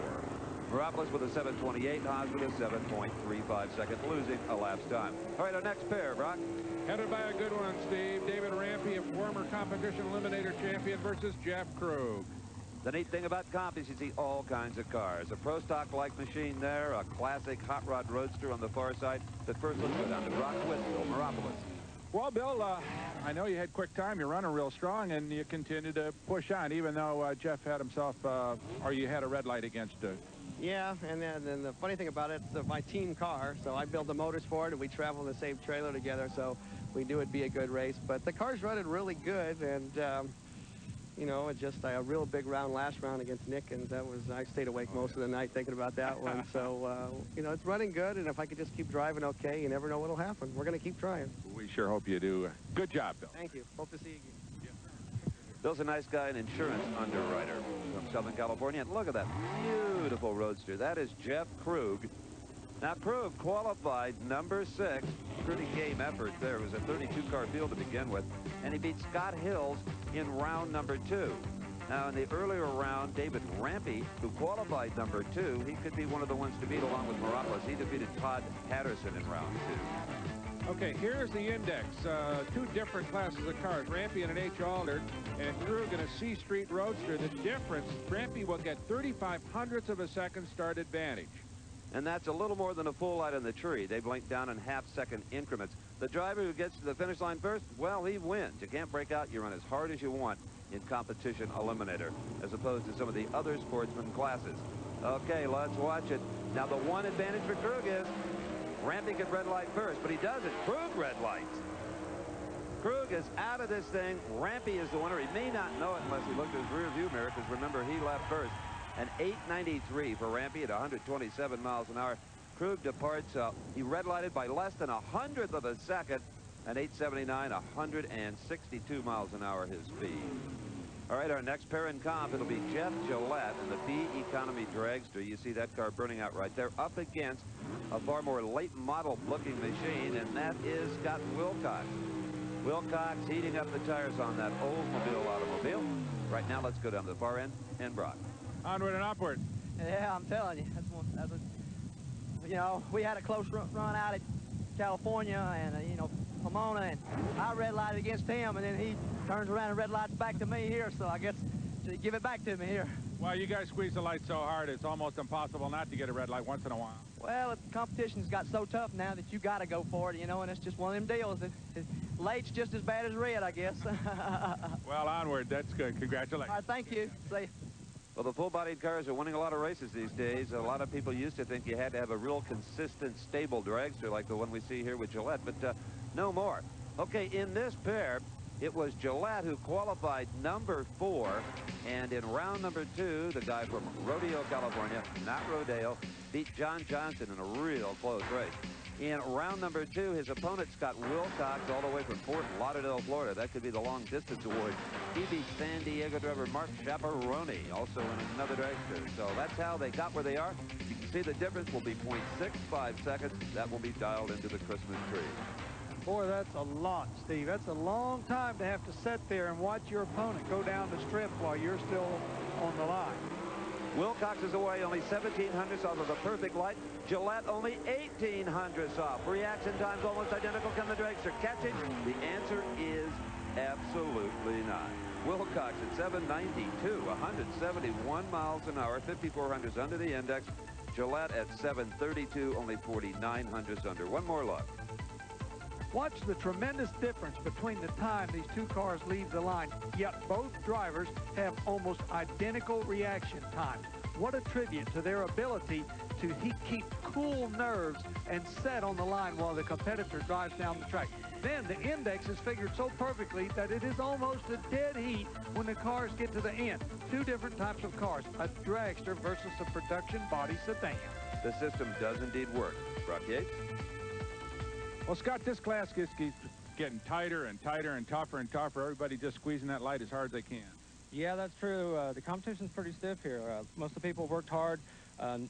Meropoulos with a 7.28, Haas with a 7.35 second, losing a lapse time. All right, our next pair, Brock. Headed by a good one, Steve. David Rampey, a former competition eliminator champion, versus Jeff Krug. The neat thing about comp is you see all kinds of cars. A pro stock-like machine there, a classic hot rod roadster on the far side. But first, let's go down to Brock Whitfield, Meropoulos. Well, Bill, I know you had quick time. You're running real strong, and you continue to push on, even though Jeff had himself, or you had a red light against it. Yeah, and then the funny thing about it, it's my team car, so I built the Motorsport, and we travel in the same trailer together, so we knew it'd be a good race. But the car's running really good, and you know, it's just a real big round last round against Nickens. I stayed awake most of the night thinking about that one. So, you know, it's running good, and if I could just keep driving okay, you never know what'll happen. We're going to keep trying. We sure hope you do. Good job, Bill. Thank you. Hope to see you again. Bill's a nice guy, an insurance underwriter from Southern California. And look at that beautiful roadster. That is Jeff Krug. Now, Krug qualified number 6. Pretty game effort there. It was a 32-car field to begin with. And he beat Scott Hills in round number 2. Now, in the earlier round, David Rampey, who qualified number 2, he could be one of the ones to beat along with Meropoulos. He defeated Todd Patterson in round 2. Okay, here's the index. 2 different classes of cars, Rampey in an H. Alder and Krug in a C Street Roadster. The difference, Rampey will get 35/100ths of a second start advantage. And that's a little more than a full light on the tree. They blink down in half-second increments. The driver who gets to the finish line first, well, he wins. You can't break out. You run as hard as you want in competition eliminator, as opposed to some of the other sportsman classes. Okay, let's watch it. Now, the one advantage for Krug is Rampey could red light first, but he doesn't. Krug red lights. Krug is out of this thing. Rampey is the winner. He may not know it unless he looked at his rear view mirror, because remember, he left first. An 8.93 for Rampey at 127 miles an hour. Krug departs. He red lighted by less than 100th of a second. An 8.79, 162 miles an hour his speed. All right, our next pair in comp, it'll be Jeff Gillette in the B Economy Dragster. You see that car burning out right there, up against a far more late model looking machine, and that is Scott Wilcox. Wilcox heating up the tires on that Oldsmobile automobile. Right now, let's go down to the far end and Brock. Onward and upward. Yeah, I'm telling you, you know, we had a close run out at California and, you know, Pomona, and I red lighted against him, and then he turns around and red lights back to me here, so I guess to give it back to me here. Well, you guys squeeze the light so hard, it's almost impossible not to get a red light once in a while. Well, the competition's got so tough now that you got to go for it, you know, and it's just one of them deals. Late's just as bad as red, I guess. Well, onward. That's good. Congratulations. All right, thank you. See you. Well, the full-bodied cars are winning a lot of races these days. A lot of people used to think you had to have a real consistent, stable dragster like the one we see here with Gillette, but no more. Okay, in this pair, it was Gillette who qualified number 4, and in round number 2, the guy from Rodeo, California, not Rodeo, beat John Johnson in a real close race. In round number 2, his opponent, Scott Wilcox, all the way from Fort Lauderdale, Florida. That could be the long distance award. He beat San Diego driver Mark Chaparoni, also in another dragster. So that's how they got where they are. You can see the difference will be 0.65 seconds. That will be dialed into the Christmas tree. Boy, that's a lot, Steve. That's a long time to have to sit there and watch your opponent go down the strip while you're still on the line. Wilcox is away only 17 hundredths off of a perfect light. Gillette only 18 hundredths off. Reaction times almost identical. Can the dragster catch it? The answer is absolutely not. Wilcox at 792, 171 miles an hour, 54 hundredths under the index. Gillette at 732, only 49 hundredths under. One more look. Watch the tremendous difference between the time these two cars leave the line, yet both drivers have almost identical reaction times. What a tribute to their ability to keep cool nerves and set on the line while the competitor drives down the track. Then the index is figured so perfectly that it is almost a dead heat when the cars get to the end. Two different types of cars, a dragster versus a production body sedan. The system does indeed work. Brock Yates? Well, Scott, this class keeps getting tighter and tighter and tougher and tougher. Everybody just squeezing that light as hard as they can. Yeah, that's true. The competition's pretty stiff here. Most of the people worked hard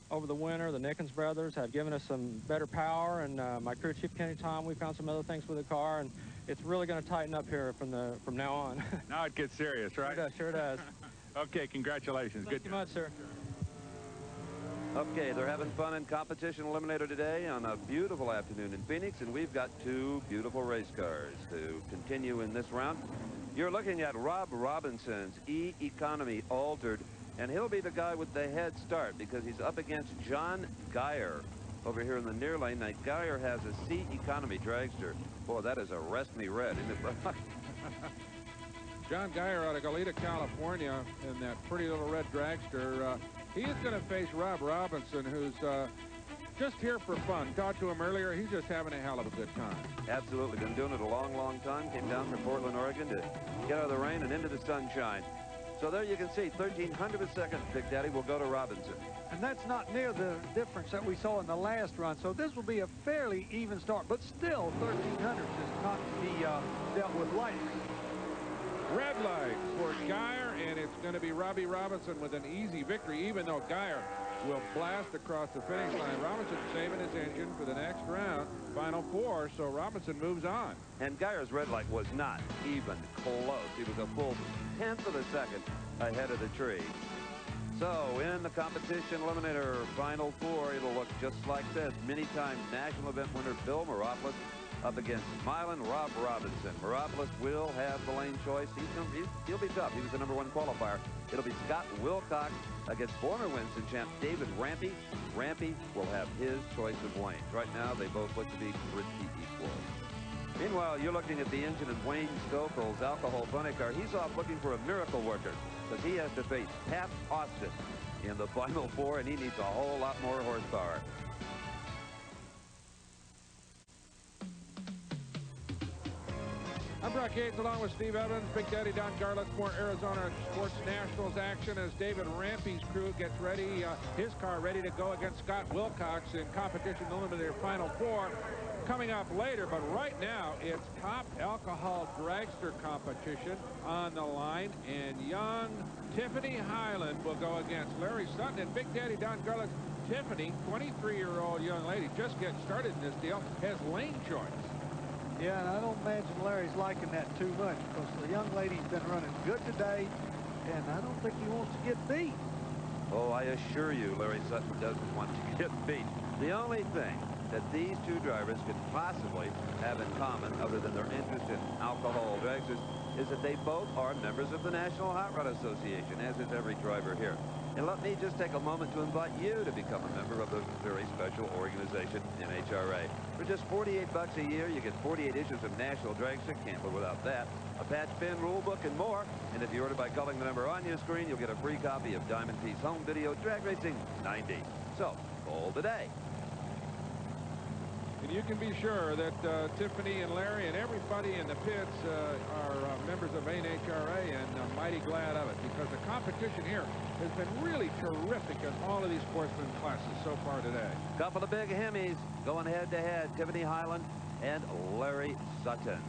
over the winter. The Nickens brothers have given us some better power, and my crew chief Kenny Tom, we found some other things with the car, and it's really going to tighten up here from now on. Now it gets serious, right? Sure does. Okay, congratulations. Thank you much, sir. Okay, they're having fun in Competition Eliminator today on a beautiful afternoon in Phoenix, and we've got two beautiful race cars to continue in this round. You're looking at Rob Robinson's E-Economy Altered, and he'll be the guy with the head start because he's up against John Geyer over here in the near lane. Now, Geyer has a C-Economy dragster. Boy, that is a rest me red, isn't it, Brock? John Geyer out of Goleta, California, in that pretty little red dragster. He is going to face Rob Robinson, who's just here for fun. Talked to him earlier. He's just having a hell of a good time. Absolutely. Been doing it a long, long time. Came down from Portland, Oregon to get out of the rain and into the sunshine. So there you can see, 1/1300 of a second, Big Daddy, will go to Robinson. And that's not near the difference that we saw in the last run. So this will be a fairly even start. But still, 1/1300 is not to be dealt with lightly. Red light for Geyer, and it's going to be Robbie Robinson with an easy victory, even though Geyer will blast across the finish line. Robinson saving his engine for the next round, final four, so Robinson moves on. And Geyer's red light was not even close. He was a full 1/10 of a second ahead of the tree. So in the Competition Eliminator Final Four, it'll look just like this. Many-time national event winner Bill Moropoulos up against Milan Rob Robinson. Moropoulos will have the lane choice. He'll be tough. He was the #1 qualifier. It'll be Scott Wilcox against former Winston champ David Rampy. Rampy will have his choice of lanes. Right now, they both look to be pretty equal. Meanwhile, you're looking at the engine of Wayne Stokel's alcohol funny car. He's off looking for a miracle worker because he has to face Pat Austin in the Final Four, and he needs a whole lot more horsepower. I'm Brock Yates along with Steve Evans, Big Daddy Don Garlett for Arizona Sports Nationals action as David Rampy's crew gets ready, his car ready to go against Scott Wilcox in Competition Eliminator Final Four. Coming up later, but right now it's top alcohol dragster competition on the line, and young Tiffany Highland will go against Larry Sutton. And Big Daddy Don Garlett, Tiffany, 23-year-old young lady, just getting started in this deal, has lane choice. Yeah, and I don't imagine Larry's liking that too much because the young lady's been running good today, and I don't think he wants to get beat. Oh, I assure you, Larry Sutton doesn't want to get beat. The only thing that these two drivers could possibly have in common, other than their interest in alcohol dragsters, is that they both are members of the National Hot Rod Association, as is every driver here. And let me just take a moment to invite you to become a member of the very special organization, NHRA. For just $48 a year, you get 48 issues of National Dragster. Can't live without that. A patch pin rule book and more. And if you order by calling the number on your screen, you'll get a free copy of Diamond Piece Home Video Drag Racing 90. So, call today. And you can be sure that Tiffany and Larry and everybody in the pits are members of NHRA, and I'm mighty glad of it because the competition here has been really terrific in all of these sportsman classes so far today. Couple of big Hemis going head-to-head, Tiffany Highland and Larry Sutton.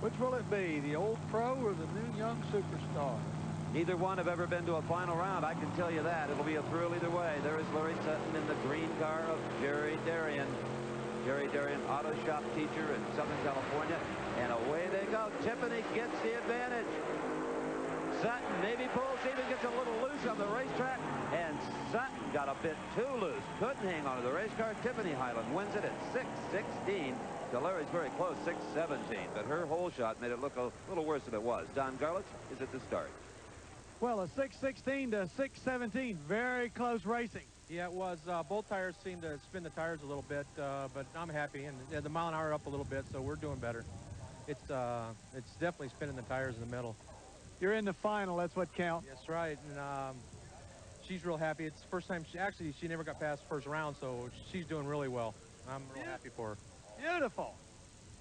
Which will it be, the old pro or the new young superstar? Neither one have ever been to a final round, I can tell you that. It'll be a thrill either way. There is Larry Sutton in the green car of Jerry Darian. Jerry Darian, auto shop teacher in Southern California. And away they go. Tiffany gets the advantage. Sutton maybe pulls, even gets a little loose on the racetrack. And Sutton got a bit too loose. Couldn't hang on to the race car. Tiffany Highland wins it at 6:16. Larry's very close, 6:17. But her hole shot made it look a little worse than it was. Don Garlitz is at the start. Well, a 6:16 to 6:17. Very close racing. Yeah, it was. Both tires seemed to spin the tires a little bit, but I'm happy. And the mile an hour up a little bit, so we're doing better. It's definitely spinning the tires in the middle. You're in the final. That's what counts. That's right. And she's real happy. It's the first time she never got past the first round, so she's doing really well. I'm real happy for her. Beautiful.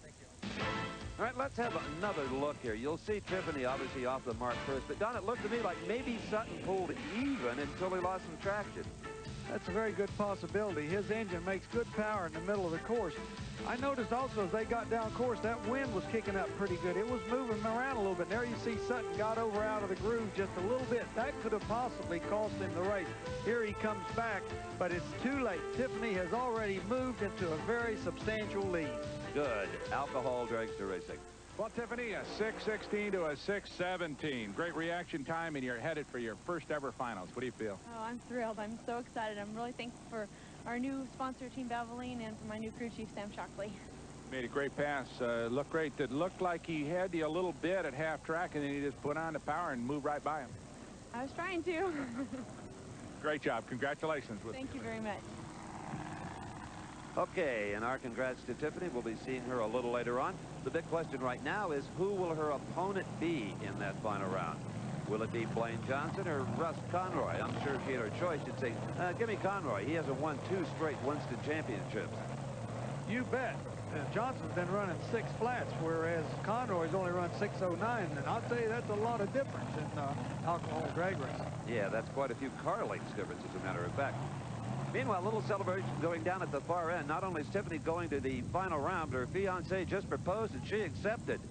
Thank you. All right, let's have another look here. You'll see Tiffany obviously off the mark first, but Don, it looked to me like maybe Sutton pulled even until he lost some traction. That's a very good possibility. His engine makes good power in the middle of the course. I noticed also as they got down course, that wind was kicking up pretty good. It was moving around a little bit. There you see Sutton got over out of the groove just a little bit. That could have possibly cost him the race. Here he comes back, but it's too late. Tiffany has already moved into a very substantial lead. Good. Alcohol dragster racing. Well, Tiffany, a 6:16 to a 6:17. Great reaction time, and you're headed for your first ever finals. What do you feel? Oh, I'm thrilled. I'm so excited. I'm really thankful for our new sponsor, Team Valvoline, and for my new crew chief, Sam Shockley. Made a great pass. Looked great. It looked like he had you a little bit at half track, and then he just put on the power and moved right by him. I was trying to. Great job. Congratulations. Thank you very much. Okay, and our congrats to Tiffany. We'll be seeing her a little later on. The big question right now is who will her opponent be in that final round? Will it be Blaine Johnson or Russ Conroy? I'm sure if she had her choice, she'd say, give me Conroy. He hasn't won 2 straight Winston championships. You bet. Johnson's been running 6 flats, whereas Conroy's only run 6:09, and I'll tell you that's a lot of difference in alcohol drag racing. Yeah, that's quite a few car lengths difference, as a matter of fact. Meanwhile, a little celebration going down at the far end. Not only is Tiffany going to the final round, but her fiance just proposed and she accepted.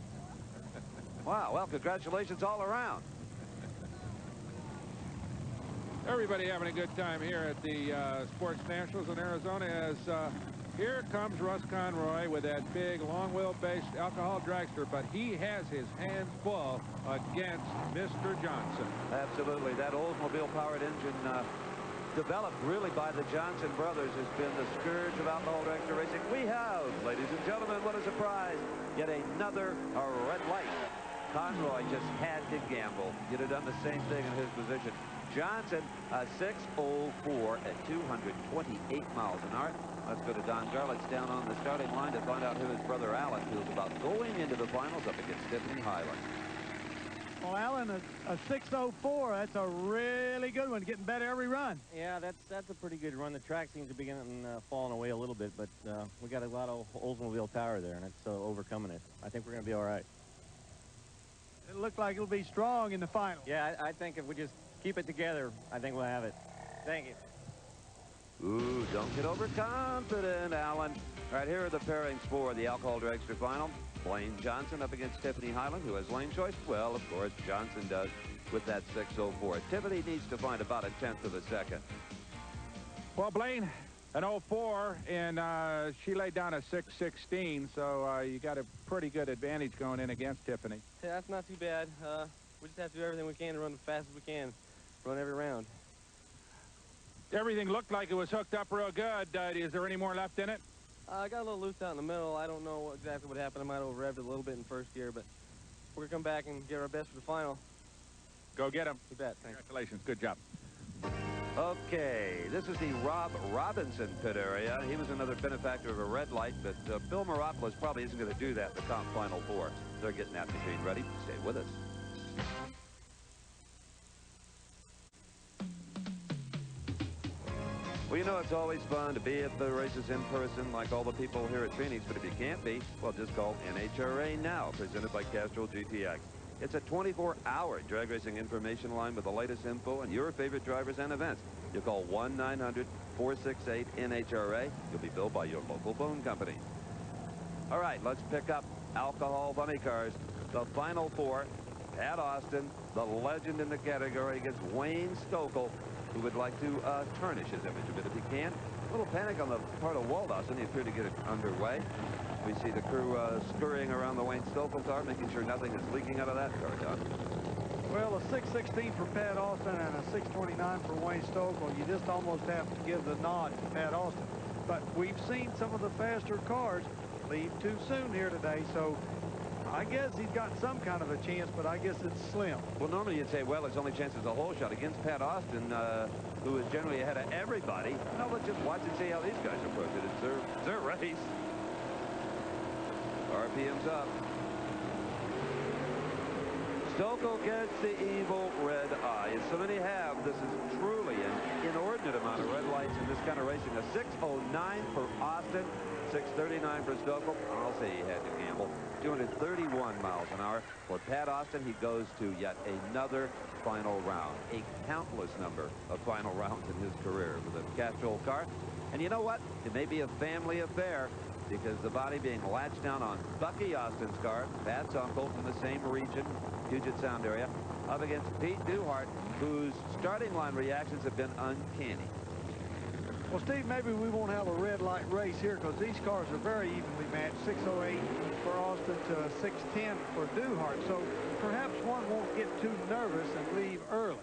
Wow, well, congratulations all around. Everybody having a good time here at the Sports Nationals in Arizona as here comes Russ Conroy with that big long wheelbase alcohol dragster, but he has his hands full against Mr. Johnson. Absolutely. That Oldsmobile powered engine developed really by the Johnson brothers has been the scourge of alcohol dragster racing. We have, ladies and gentlemen, what a surprise, yet another red light. Conroy just had to gamble. You'd have done the same thing in his position. Johnson, a 6:04 at 228 miles an hour. Let's go to Don Garlitz down on the starting line to find out who his brother Alan feels about going into the finals up against Tiffany Highland. Well, Alan, a 6:04, that's a really good one, getting better every run. Yeah, that's a pretty good run. The track seems to be getting falling away a little bit, but we got a lot of Oldsmobile power there, and it's overcoming it. I think we're going to be all right. It looked like it'll be strong in the final. Yeah, I think if we just keep it together, I think we'll have it. Thank you. Ooh, don't get overconfident, Alan. All right, here are the pairings for the alcohol dragster final. Blaine Johnson up against Tiffany Highland. Who has lane choice? Well, of course, Johnson does with that 6:04. Tiffany needs to find about 1/10 of a second. Well, Blaine, an 04, and she laid down a 6:16, so you got a pretty good advantage going in against Tiffany. Yeah, that's not too bad. We just have to do everything we can to run as fast as we can, run every round. Everything looked like it was hooked up real good. Is there any more left in it? I got a little loose out in the middle. I don't know exactly what happened. I might have over-revved it a little bit in first gear, but we're going to come back and give our best for the final. Go get him. You bet. Thanks. Congratulations. Good job. Okay, this is the Rob Robinson pit area. He was another benefactor of a red light, but Bill Maropoulos probably isn't going to do that in the comp final 4. They're getting that machine ready. Stay with us. Well, you know, it's always fun to be at the races in person like all the people here at Phoenix, but if you can't be, well, just call NHRA now, presented by Castrol GTX. It's a 24-hour drag racing information line with the latest info and your favorite drivers and events. You call 1-900-468-NHRA. You'll be billed by your local phone company. All right, let's pick up alcohol funny cars. The final 4, Pat Austin, the legend in the category, against Wayne Stokel, who would like to tarnish his image a bit if he can. little panic on the part of Walt Austin. He appeared to get it underway. We see the crew scurrying around the Wayne Stoffel car, making sure nothing is leaking out of that car, Don. Well, a 616 for Pat Austin and a 629 for Wayne Stoffel. You just almost have to give the nod to Pat Austin. But we've seen some of the faster cars leave too soon here today, so I guess he's got some kind of a chance, but I guess it's slim. Well, normally you'd say, well, his only chance is a hole shot against Pat Austin, who is generally ahead of everybody. No, let's just watch and see how these guys approach it. It's their race. RPM's up. Stoffel gets the evil red eye. As so many have, this is truly an inordinate amount of red lights in this kind of racing. A 609 for Austin, 639 for Stoffel. I'll say he had to gamble. 231 miles an hour. For Pat Austin, he goes to yet another final round. A countless number of final rounds in his career with a Castrol car. And you know what? It may be a family affair, because the body being latched down on Bucky Austin's car, Pat's uncle from the same region, Puget Sound area, up against Pete Duhart, whose starting line reactions have been uncanny. Well, Steve, maybe we won't have a red light race here because these cars are very evenly matched. 608 for Austin to 610 for Duhart. So perhaps one won't get too nervous and leave early.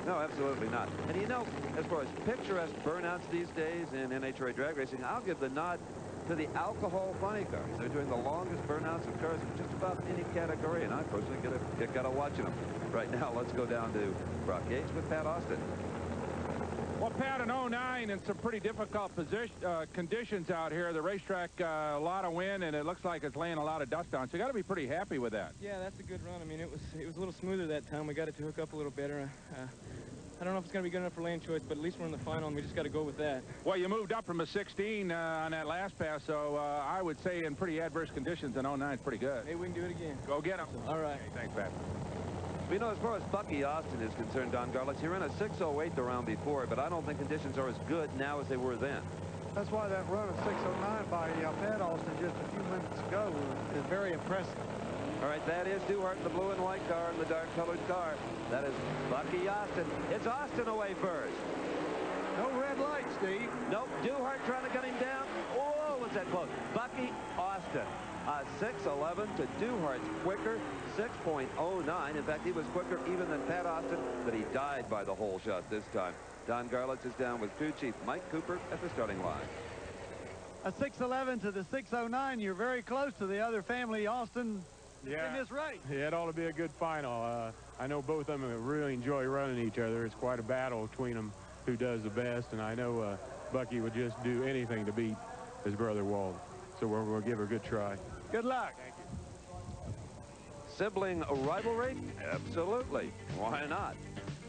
No, absolutely not. And you know, as far as picturesque burnouts these days in NHRA drag racing, I'll give the nod to the alcohol funny cars. They're doing the longest burnouts of cars in just about any category, and I personally get a kick out of watching them. Right now, let's go down to Brock Yates with Pat Austin. Well, Pat, in 09 in some pretty difficult conditions out here. The racetrack, a lot of wind, and it looks like it's laying a lot of dust on. So you got to be pretty happy with that. Yeah, that's a good run. I mean, it was a little smoother that time. We got it to hook up a little better. I don't know if it's going to be good enough for lane choice, but at least we're in the final, and we just got to go with that. Well, you moved up from a 16 on that last pass, so I would say in pretty adverse conditions in 09 is pretty good. Hey, we can do it again. Go get him. All right. Hey, thanks, Pat. You know, as far as Bucky Austin is concerned, Don Garlitz, he ran a 608 the round before, but I don't think conditions are as good now as they were then. That's why that run of 609 by Pat Austin just a few minutes ago is very impressive. All right, that is Duhart in the blue and white car and the dark-colored car. That is Bucky Austin. It's Austin away first. No red light, Steve. Nope. Duhart trying to cut him down. Oh, was that close? Bucky Austin. 6:11 to Duhart's quicker, 6.09. In fact, he was quicker even than Pat Austin, but he died by the hole shot this time. Don Garlitz is down with crew chief Mike Cooper at the starting line. A 6:11 to the 6:09. You're very close to the other family, Austin, in this race. Yeah, it ought to be a good final. I know both of them really enjoy running each other. It's quite a battle between them who does the best, and I know Bucky would just do anything to beat his brother Walt. So we're going to give her a good try. Good luck. Thank you. Sibling rivalry? Absolutely. Why not?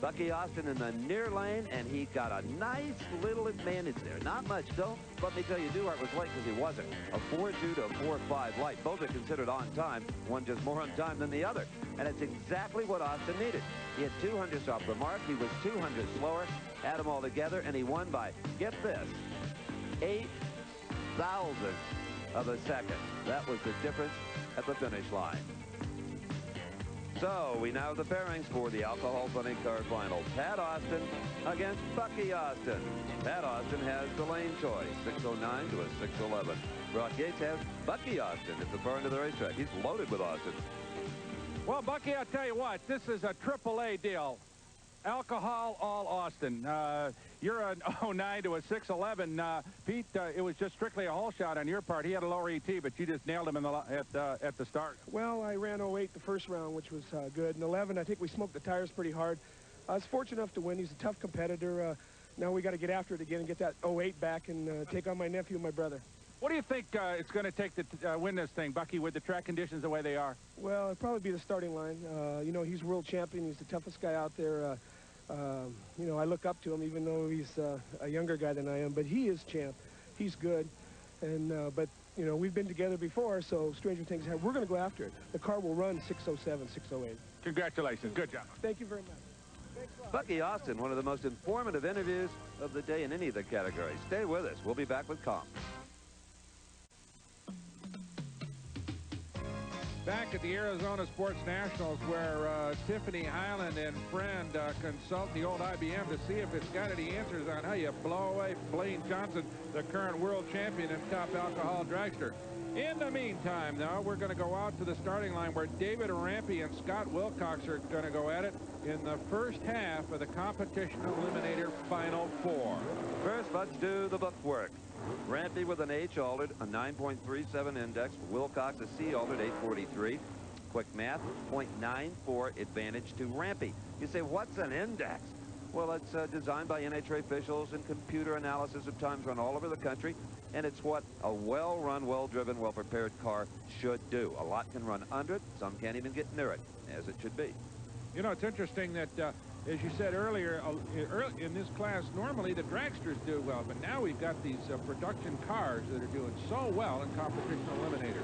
Bucky Austin in the near lane, and he got a nice little advantage there. Not much, though. Let me tell you, Duhart was late because he wasn't. A 4.2 to a 4.5 light. Both are considered on time. One just more on time than the other. And it's exactly what Austin needed. He had 200 off the mark. He was 200 slower. Add them all together, and he won by, get this, 8 thousandths of a second. That was the difference at the finish line. So we now have the pairings for the alcohol funny car final. Pat Austin against Bucky Austin. Pat Austin has the lane choice, 609 to a 611. Brock Yates has Bucky Austin at the far end of the racetrack. He's loaded with Austin. Well, Bucky, I'll tell you what, this is a AAA deal. Alcohol, all Austin. You're an 09 to a 611. Pete, it was just strictly a hole shot on your part. He had a lower ET, but you just nailed him in at the start. Well, I ran 08 the first round, which was good. In 11, I think we smoked the tires pretty hard. I was fortunate enough to win. He's a tough competitor. Now we got to get after it again and get that 08 back and take on my nephew and my brother. What do you think it's going to take to win this thing, Bucky, with the track conditions the way they are? Well, it'll probably be the starting line. You know, he's world champion. He's the toughest guy out there. You know, I look up to him, even though he's a younger guy than I am. But he is champ. He's good. And but, you know, we've been together before, so stranger things happen. We're going to go after it. The car will run 607, 608. Congratulations. Good job. Thank you very much. Bucky Austin, one of the most informative interviews of the day in any of the categories. Stay with us. We'll be back with comp. Back at the Arizona Sports Nationals, where Tiffany Highland and friend consult the old IBM to see if it's got any answers on how you blow away Blaine Johnson, the current world champion and top alcohol dragster. In the meantime, though, we're going to go out to the starting line where David Rampy and Scott Wilcox are going to go at it in the first half of the competition eliminator Final Four. First, let's do the book work. Rampy with an H altered, a 9.37 index. Wilcox a C altered, 843. Quick math, 0.94 advantage to Rampy. You say, what's an index? Well, it's designed by NHRA officials and computer analysis of times run all over the country, and it's what a well-run, well-driven, well-prepared car should do. A lot can run under it. Some can't even get near it, as it should be. You know, it's interesting that, as you said earlier, in this class, normally the dragsters do well, but now we've got these production cars that are doing so well in competition eliminator.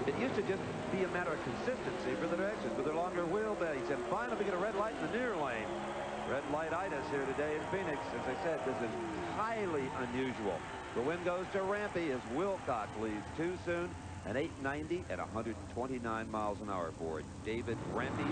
It used to just be a matter of consistency for the dragsters with their longer wheelbase, and finally we get a red light in the near lane. Red light-itis here today in Phoenix. As I said, this is highly unusual. The win goes to Rampy as Wilcox leads too soon. An 890 at 129 miles an hour for David Rampy,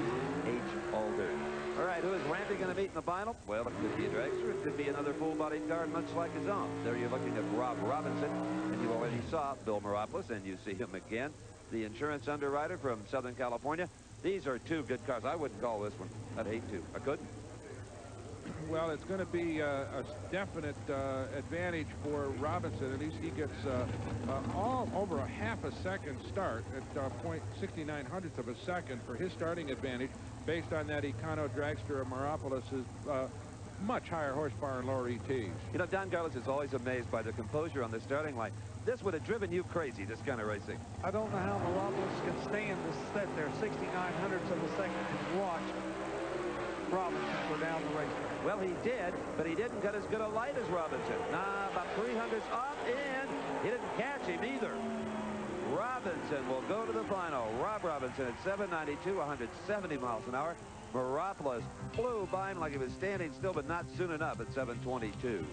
H. Alder. All right, who is Rampy going to meet in the final? Well, it could be a dragster. It could be another full-bodied car, much like his own. There you're looking at Rob Robinson, and you already saw Bill Moropoulos, and you see him again, the insurance underwriter from Southern California. These are two good cars. I wouldn't call this one. I'd hate to. I couldn't. Well, it's going to be a definite advantage for Robinson. At least he gets all over a half a second start at 0.69 of a second for his starting advantage based on that Econo dragster of Moropoulos' much higher horsepower and lower ETs. You know, Don Garlis is always amazed by the composure on the starting line. This would have driven you crazy, this kind of racing. I don't know how Moropoulos can stand to sit there 0.69 of a second and watch Robinson go down the racetrack. Well, he did, but he didn't get as good a light as Robinson. Nah, about 300s off, and he didn't catch him either. Robinson will go to the final. Rob Robinson at 792, 170 miles an hour. Moropoulos flew by him like he was standing still, but not soon enough at 722.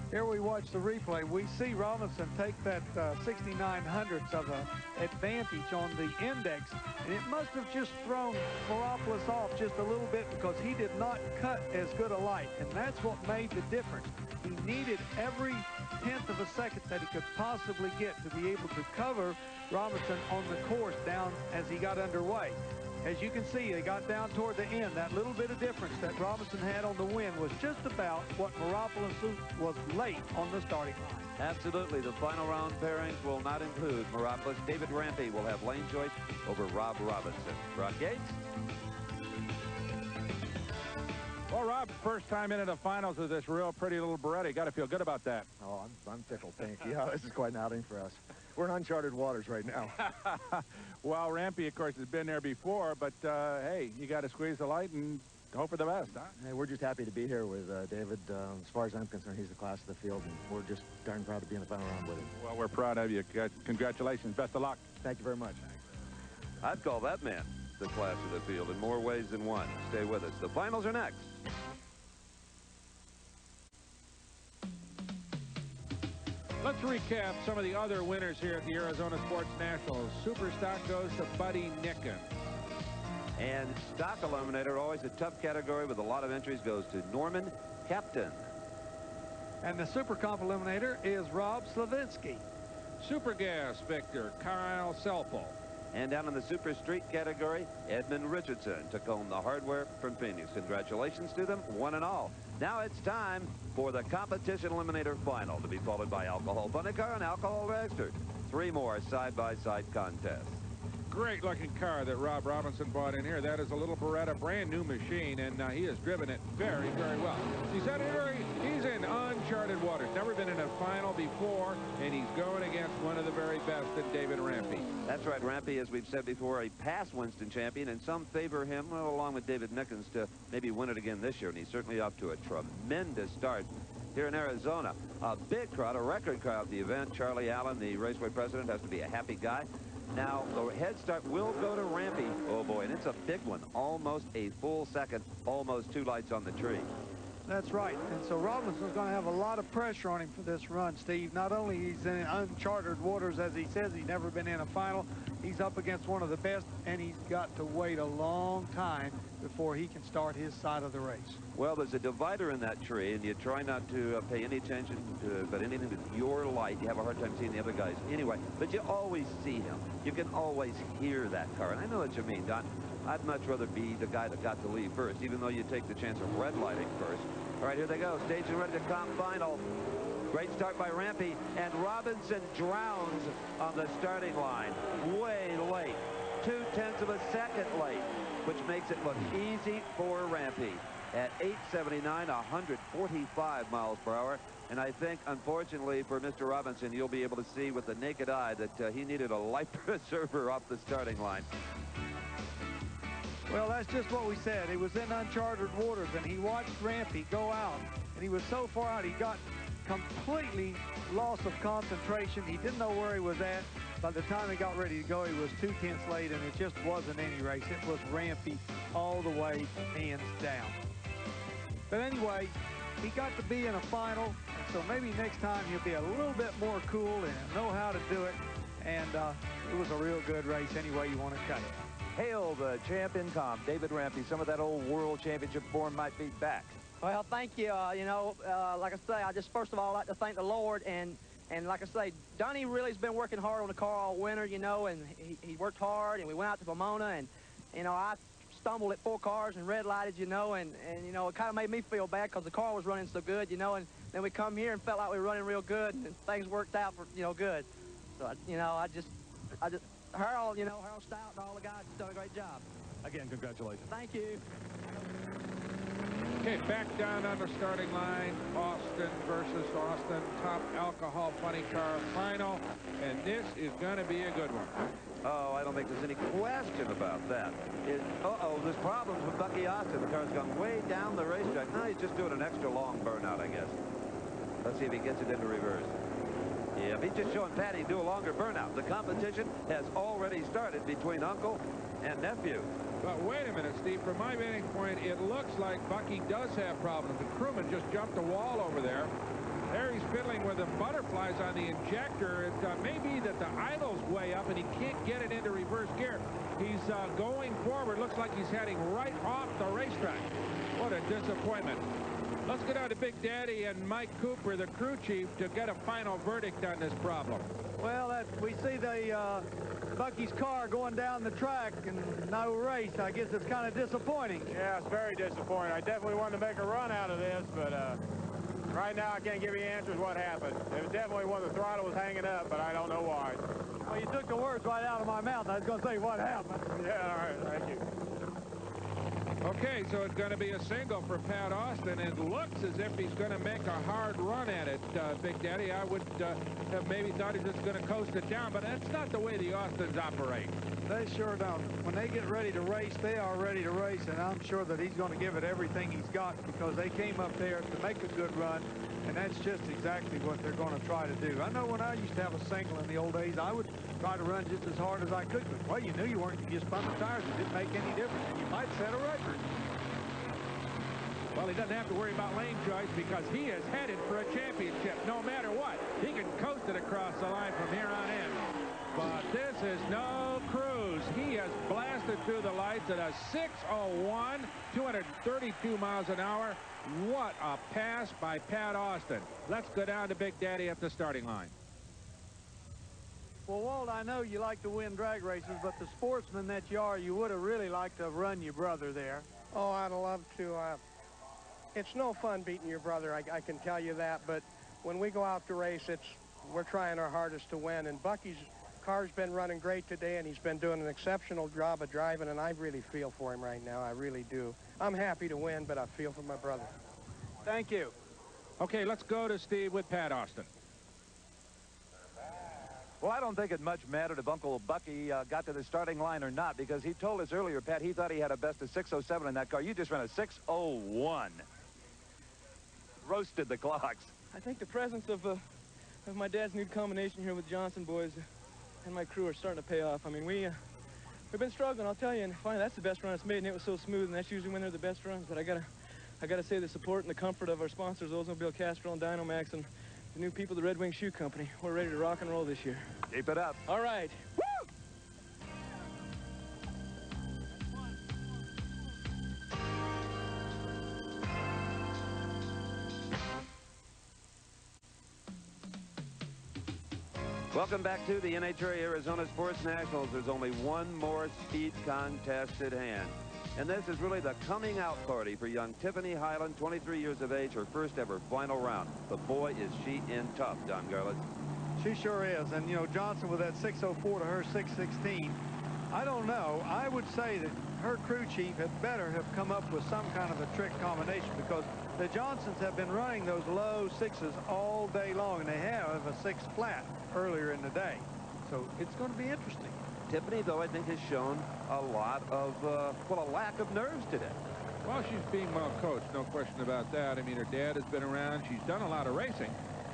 Here we watch the replay. We see Robinson take that 0.69 of an advantage on the index, and it must have just thrown Moropoulos off just a little bit because he did not cut as good a light, and that's what made the difference. He needed every tenth of a second that he could possibly get to be able to cover Robinson on the course down as he got underway. As you can see, they got down toward the end. That little bit of difference that Robinson had on the win was just about what Moropoulos was late on the starting line. Absolutely. The final round pairings will not include Moropoulos. David Rampy will have lane choice over Rob Robinson. Brock Yates? Well, Rob, first time into the finals of this real pretty little Beretta. Got to feel good about that. Oh, I'm tickled, thank you. Yeah, this is quite an outing for us. We're in uncharted waters right now. Well, Rampy, of course, has been there before, but, hey, you got to squeeze the light and hope for the best, huh? Hey, we're just happy to be here with David. As far as I'm concerned, he's the class of the field, and we're just darn proud to be in the final round with him. Well, we're proud of you. Congratulations. Best of luck. Thank you very much. I'd call that man the class of the field in more ways than one. Stay with us. The finals are next. Let's recap some of the other winners here at the Arizona Sports Nationals. Super stock goes to Buddy Nicken. And stock eliminator, always a tough category with a lot of entries, goes to Norman Captain. And the Super Comp eliminator is Rob Slavinsky. Super Gas victor, Kyle Selpel. And down in the Super Street category, Edmund Richardson took home the hardware from Phoenix. Congratulations to them, one and all. Now it's time for the competition eliminator final, to be followed by alcohol funny car and alcohol dragster. 3 more side-by-side contests. Great looking car that Rob Robinson bought in here. That is a little Beretta, brand new machine, and he has driven it very, very well. He said he's in uncharted waters. Never been in a final before, and he's going against one of the very best in David Rampy. That's right, Rampy, as we've said before, a past Winston champion, and some favor him, well, along with David Nickens, to maybe win it again this year, and he's certainly off to a tremendous start here in Arizona. A big crowd, a record crowd at the event. Charlie Allen, the Raceway president, has to be a happy guy. Now, the head start will go to Rampy. Oh, boy, and it's a big one. Almost a full second, almost 2 lights on the tree. That's right. And so Robinson's going to have a lot of pressure on him for this run, Steve. Not only he's in uncharted waters, as he says, he's never been in a final, He's up against one of the best, and he's got to wait a long time before he can start his side of the race. Well, there's a divider in that tree, and you try not to pay any attention to but anything with your light. You have a hard time seeing the other guys anyway, but you always see him. You can always hear that car, and I know what you mean, Don. I'd much rather be the guy that got to leave first, even though you take the chance of red lighting first. All right, here they go. Stage and ready to comp final. Great start by Rampy, and Robinson drowns on the starting line. Way late. 0.2 of a second late, which makes it look easy for Rampy. At 879, 145 miles per hour. And I think, unfortunately, for Mr. Robinson, you'll be able to see with the naked eye that he needed a life preserver off the starting line. Well, that's just what we said. He was in uncharted waters, and he watched Rampy go out, and he was so far out, he got completely loss of concentration. He didn't know where he was at. By the time he got ready to go, he was 0.2 late, and it just wasn't any race. It was Rampy all the way, hands down. But anyway, he got to be in a final, and so maybe next time he'll be a little bit more cool and know how to do it. And it was a real good race any way you want to cut it. Hail the champ in comp, David Rampy. Some of that old world championship form might be back. Well, thank you. Like I say, I just first of all like to thank the Lord, and like I say, Donnie really has been working hard on the car all winter, and he worked hard, and we went out to Pomona, and I stumbled at 4 cars and red lighted, and it kind of made me feel bad because the car was running so good, and then we come here and felt like we were running real good, and things worked out for good. So I just Harold Stout and all the guys have done a great job. Again, congratulations. Thank you. Okay, back down on the starting line, Austin versus Austin, top alcohol funny car final, and this is going to be a good one. Oh, I don't think there's any question about that. There's problems with Bucky Austin. The car's gone way down the racetrack. Now he's just doing an extra long burnout, I guess. Let's see if he gets it into reverse. Yeah, he's just showing Patty do a longer burnout. The competition has already started between uncle and nephew. But wait a minute, Steve. From my vantage point, it looks like Bucky does have problems. The crewman just jumped the wall over there. There he's fiddling with the butterflies on the injector. It may be that the idle's way up and he can't get it into reverse gear. He's going forward. Looks like he's heading right off the racetrack. What a disappointment. Let's get out to Big Daddy and Mike Cooper, the crew chief, to get a final verdict on this problem. Well, we see the Bucky's car going down the track and no race. I guess it's kind of disappointing. Yeah, it's very disappointing. I definitely wanted to make a run out of this, but right now I can't give you answers what happened. It was definitely when the throttle was hanging up, but I don't know why. Well, you took the words right out of my mouth. I was going to say what happened. Yeah, all right, thank you. Okay, so it's going to be a single for Pat Austin. It looks as if he's going to make a hard run at it, Big Daddy. I would have maybe thought he was just going to coast it down, but that's not the way the Austins operate. They sure don't. When they get ready to race, they are ready to race, and I'm sure that he's going to give it everything he's got because they came up there to make a good run, and that's just exactly what they're going to try to do. I know when I used to have a single in the old days, I would try to run just as hard as I could, but, well, you knew you weren't going to just spun the tires. It didn't make any difference. You might set a record. Well, he doesn't have to worry about lane choice because he is headed for a championship no matter what. He can coast it across the line from here on in. But this is no cruise. He has blasted through the lights at a 6:01, 232 miles an hour. What a pass by Pat Austin. Let's go down to Big Daddy at the starting line. Well, Walt, I know you like to win drag races, but the sportsman that you are, you would have really liked to have run your brother there. Oh, I'd love to. It's no fun beating your brother, I can tell you that, but when we go out to race, we're trying our hardest to win, and Bucky's car's been running great today, and he's been doing an exceptional job of driving, and I really feel for him right now. I really do. I'm happy to win, but I feel for my brother. Thank you. Okay, let's go to Steve with Pat Austin. Well, I don't think it much mattered if Uncle Bucky got to the starting line or not, because he told us earlier, Pat, he thought he had a best of 6:07 in that car. You just ran a 6:01. Roasted the clocks. I think the presence of my dad's new combination here with Johnson boys and my crew are starting to pay off. I mean, we've been struggling, I'll tell you, and finally that's the best run it's made, and it was so smooth, and that's usually when they're the best runs. But I gotta say the support and the comfort of our sponsors, Oldsmobile, Castrol, and Dynomax, and the new people, the Red Wing Shoe Company. We're ready to rock and roll this year. Keep it up. All right. Woo! Welcome back to the NHRA Arizona Sports Nationals. There's only one more speed contest at hand. And this is really the coming out party for young Tiffany Highland, 23 years of age, her first ever final round. But boy, is she in tough, Don Garlitz. She sure is. And, you know, Johnson with that 604 to her 616. I don't know. I would say that her crew chief had better have come up with some kind of a trick combination, because the Johnsons have been running those low sixes all day long, and they have a 6 flat earlier in the day. So it's going to be interesting. Tiffany, though, I think has shown a lot of, well, a lack of nerves today. Well, she's being well coached, no question about that. I mean, her dad has been around. She's done a lot of racing,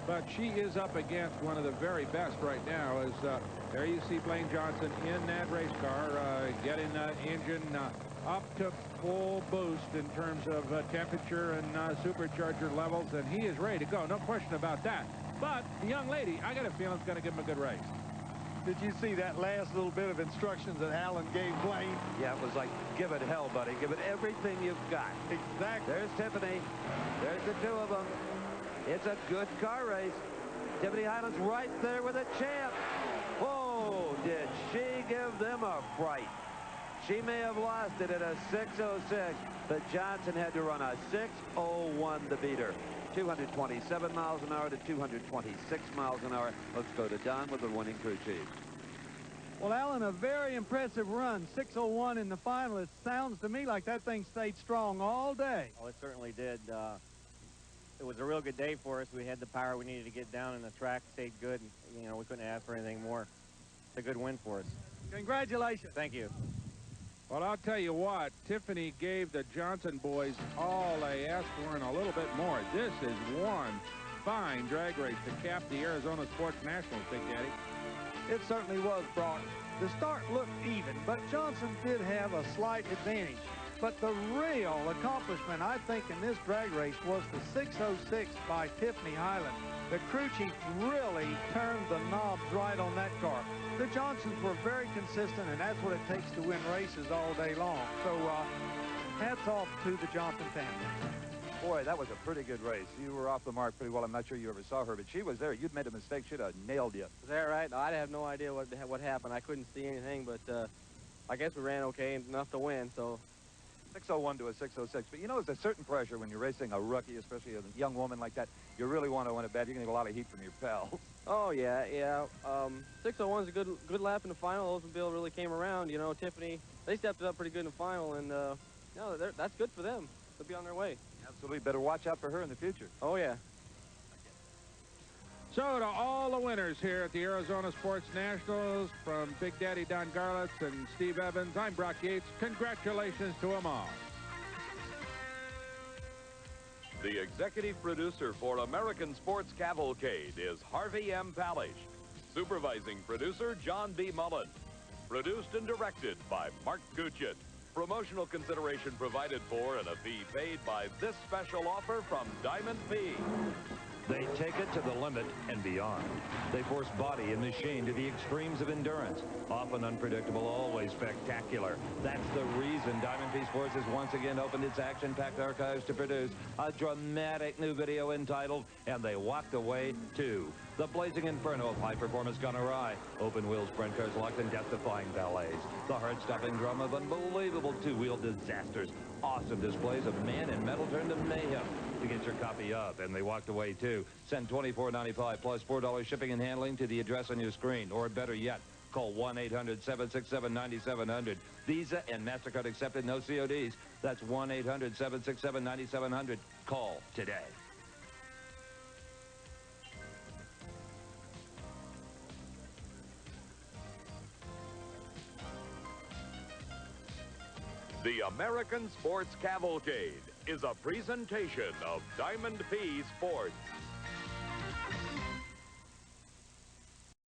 but she is up against one of the very best right now. As there you see Blaine Johnson in that race car, getting that engine up to full boost in terms of temperature and supercharger levels, and he is ready to go, no question about that. But the young lady, I got a feeling, is going to give him a good race. Did you see that last little bit of instructions that Alan gave Blaine? Yeah, it was like, give it hell, buddy. Give it everything you've got. Exactly. There's Tiffany. There's the two of them. It's a good car race. Tiffany Highland's right there with a champ. Oh, did she give them a fright. She may have lost it at a 606, but Johnson had to run a 601 to beat her. 227 miles an hour to 226 miles an hour. Let's go to Don with the winning crew chief. Well, Alan, a very impressive run. 601 in the final. It sounds to me like that thing stayed strong all day. Oh, it certainly did. It was a real good day for us. We had the power we needed to get down, and the track stayed good. And, you know, we couldn't ask for anything more. It's a good win for us. Congratulations. Thank you. Well, I'll tell you what, Tiffany gave the Johnson boys all they asked for and a little bit more. This is one fine drag race to cap the Arizona Sports Nationals, Big Daddy. It certainly was, Brock. The start looked even, but Johnson did have a slight advantage. But the real accomplishment, I think, in this drag race was the 606 by Tiffany Highland. The crew chief really turned the knobs right on that car. The Johnsons were very consistent, and that's what it takes to win races all day long. So hats off to the Johnson family. Boy, that was a pretty good race. You were off the mark pretty well. I'm not sure you ever saw her, but she was there. You'd made a mistake. She'd have nailed you. Is that right? No, I have no idea what happened. I couldn't see anything, but I guess we ran okay enough to win, so. 601 to a 606. But you know, there's a certain pressure when you're racing a rookie, especially a young woman like that. You really want to win it bad. You're going to get a lot of heat from your pals. Oh, yeah. 601's a good lap in the final. Oldsmobile really came around. You know, Tiffany, they stepped it up pretty good in the final, and that's good for them. They'll be on their way. Absolutely. Better watch out for her in the future. Oh, yeah. So to all the winners here at the Arizona Sports Nationals, from Big Daddy Don Garlitz and Steve Evans, I'm Brock Yates. Congratulations to them all. The executive producer for American Sports Cavalcade is Harvey M. Palish. Supervising producer, John B. Mullen. Produced and directed by Mark Kuchet. Promotional consideration provided for and a fee paid by this special offer from Diamond P. They take it to the limit and beyond. They force body and machine to the extremes of endurance. Often unpredictable, always spectacular. That's the reason Diamond P Sports has once again opened its action-packed archives to produce a dramatic new video entitled And They Walked Away Too. The blazing inferno of high performance gone awry. Open wheel sprint cars locked in death-defying ballets. The heart-stopping drama of unbelievable two-wheel disasters. Awesome displays of man and metal turned to mayhem. To get your copy of And They Walked Away Too, send $24.95 plus $4 shipping and handling to the address on your screen. Or better yet, call 1-800-767-9700. Visa and MasterCard accepted, no CODs. That's 1-800-767-9700. Call today. The American Sports Cavalcade is a presentation of Diamond P Sports.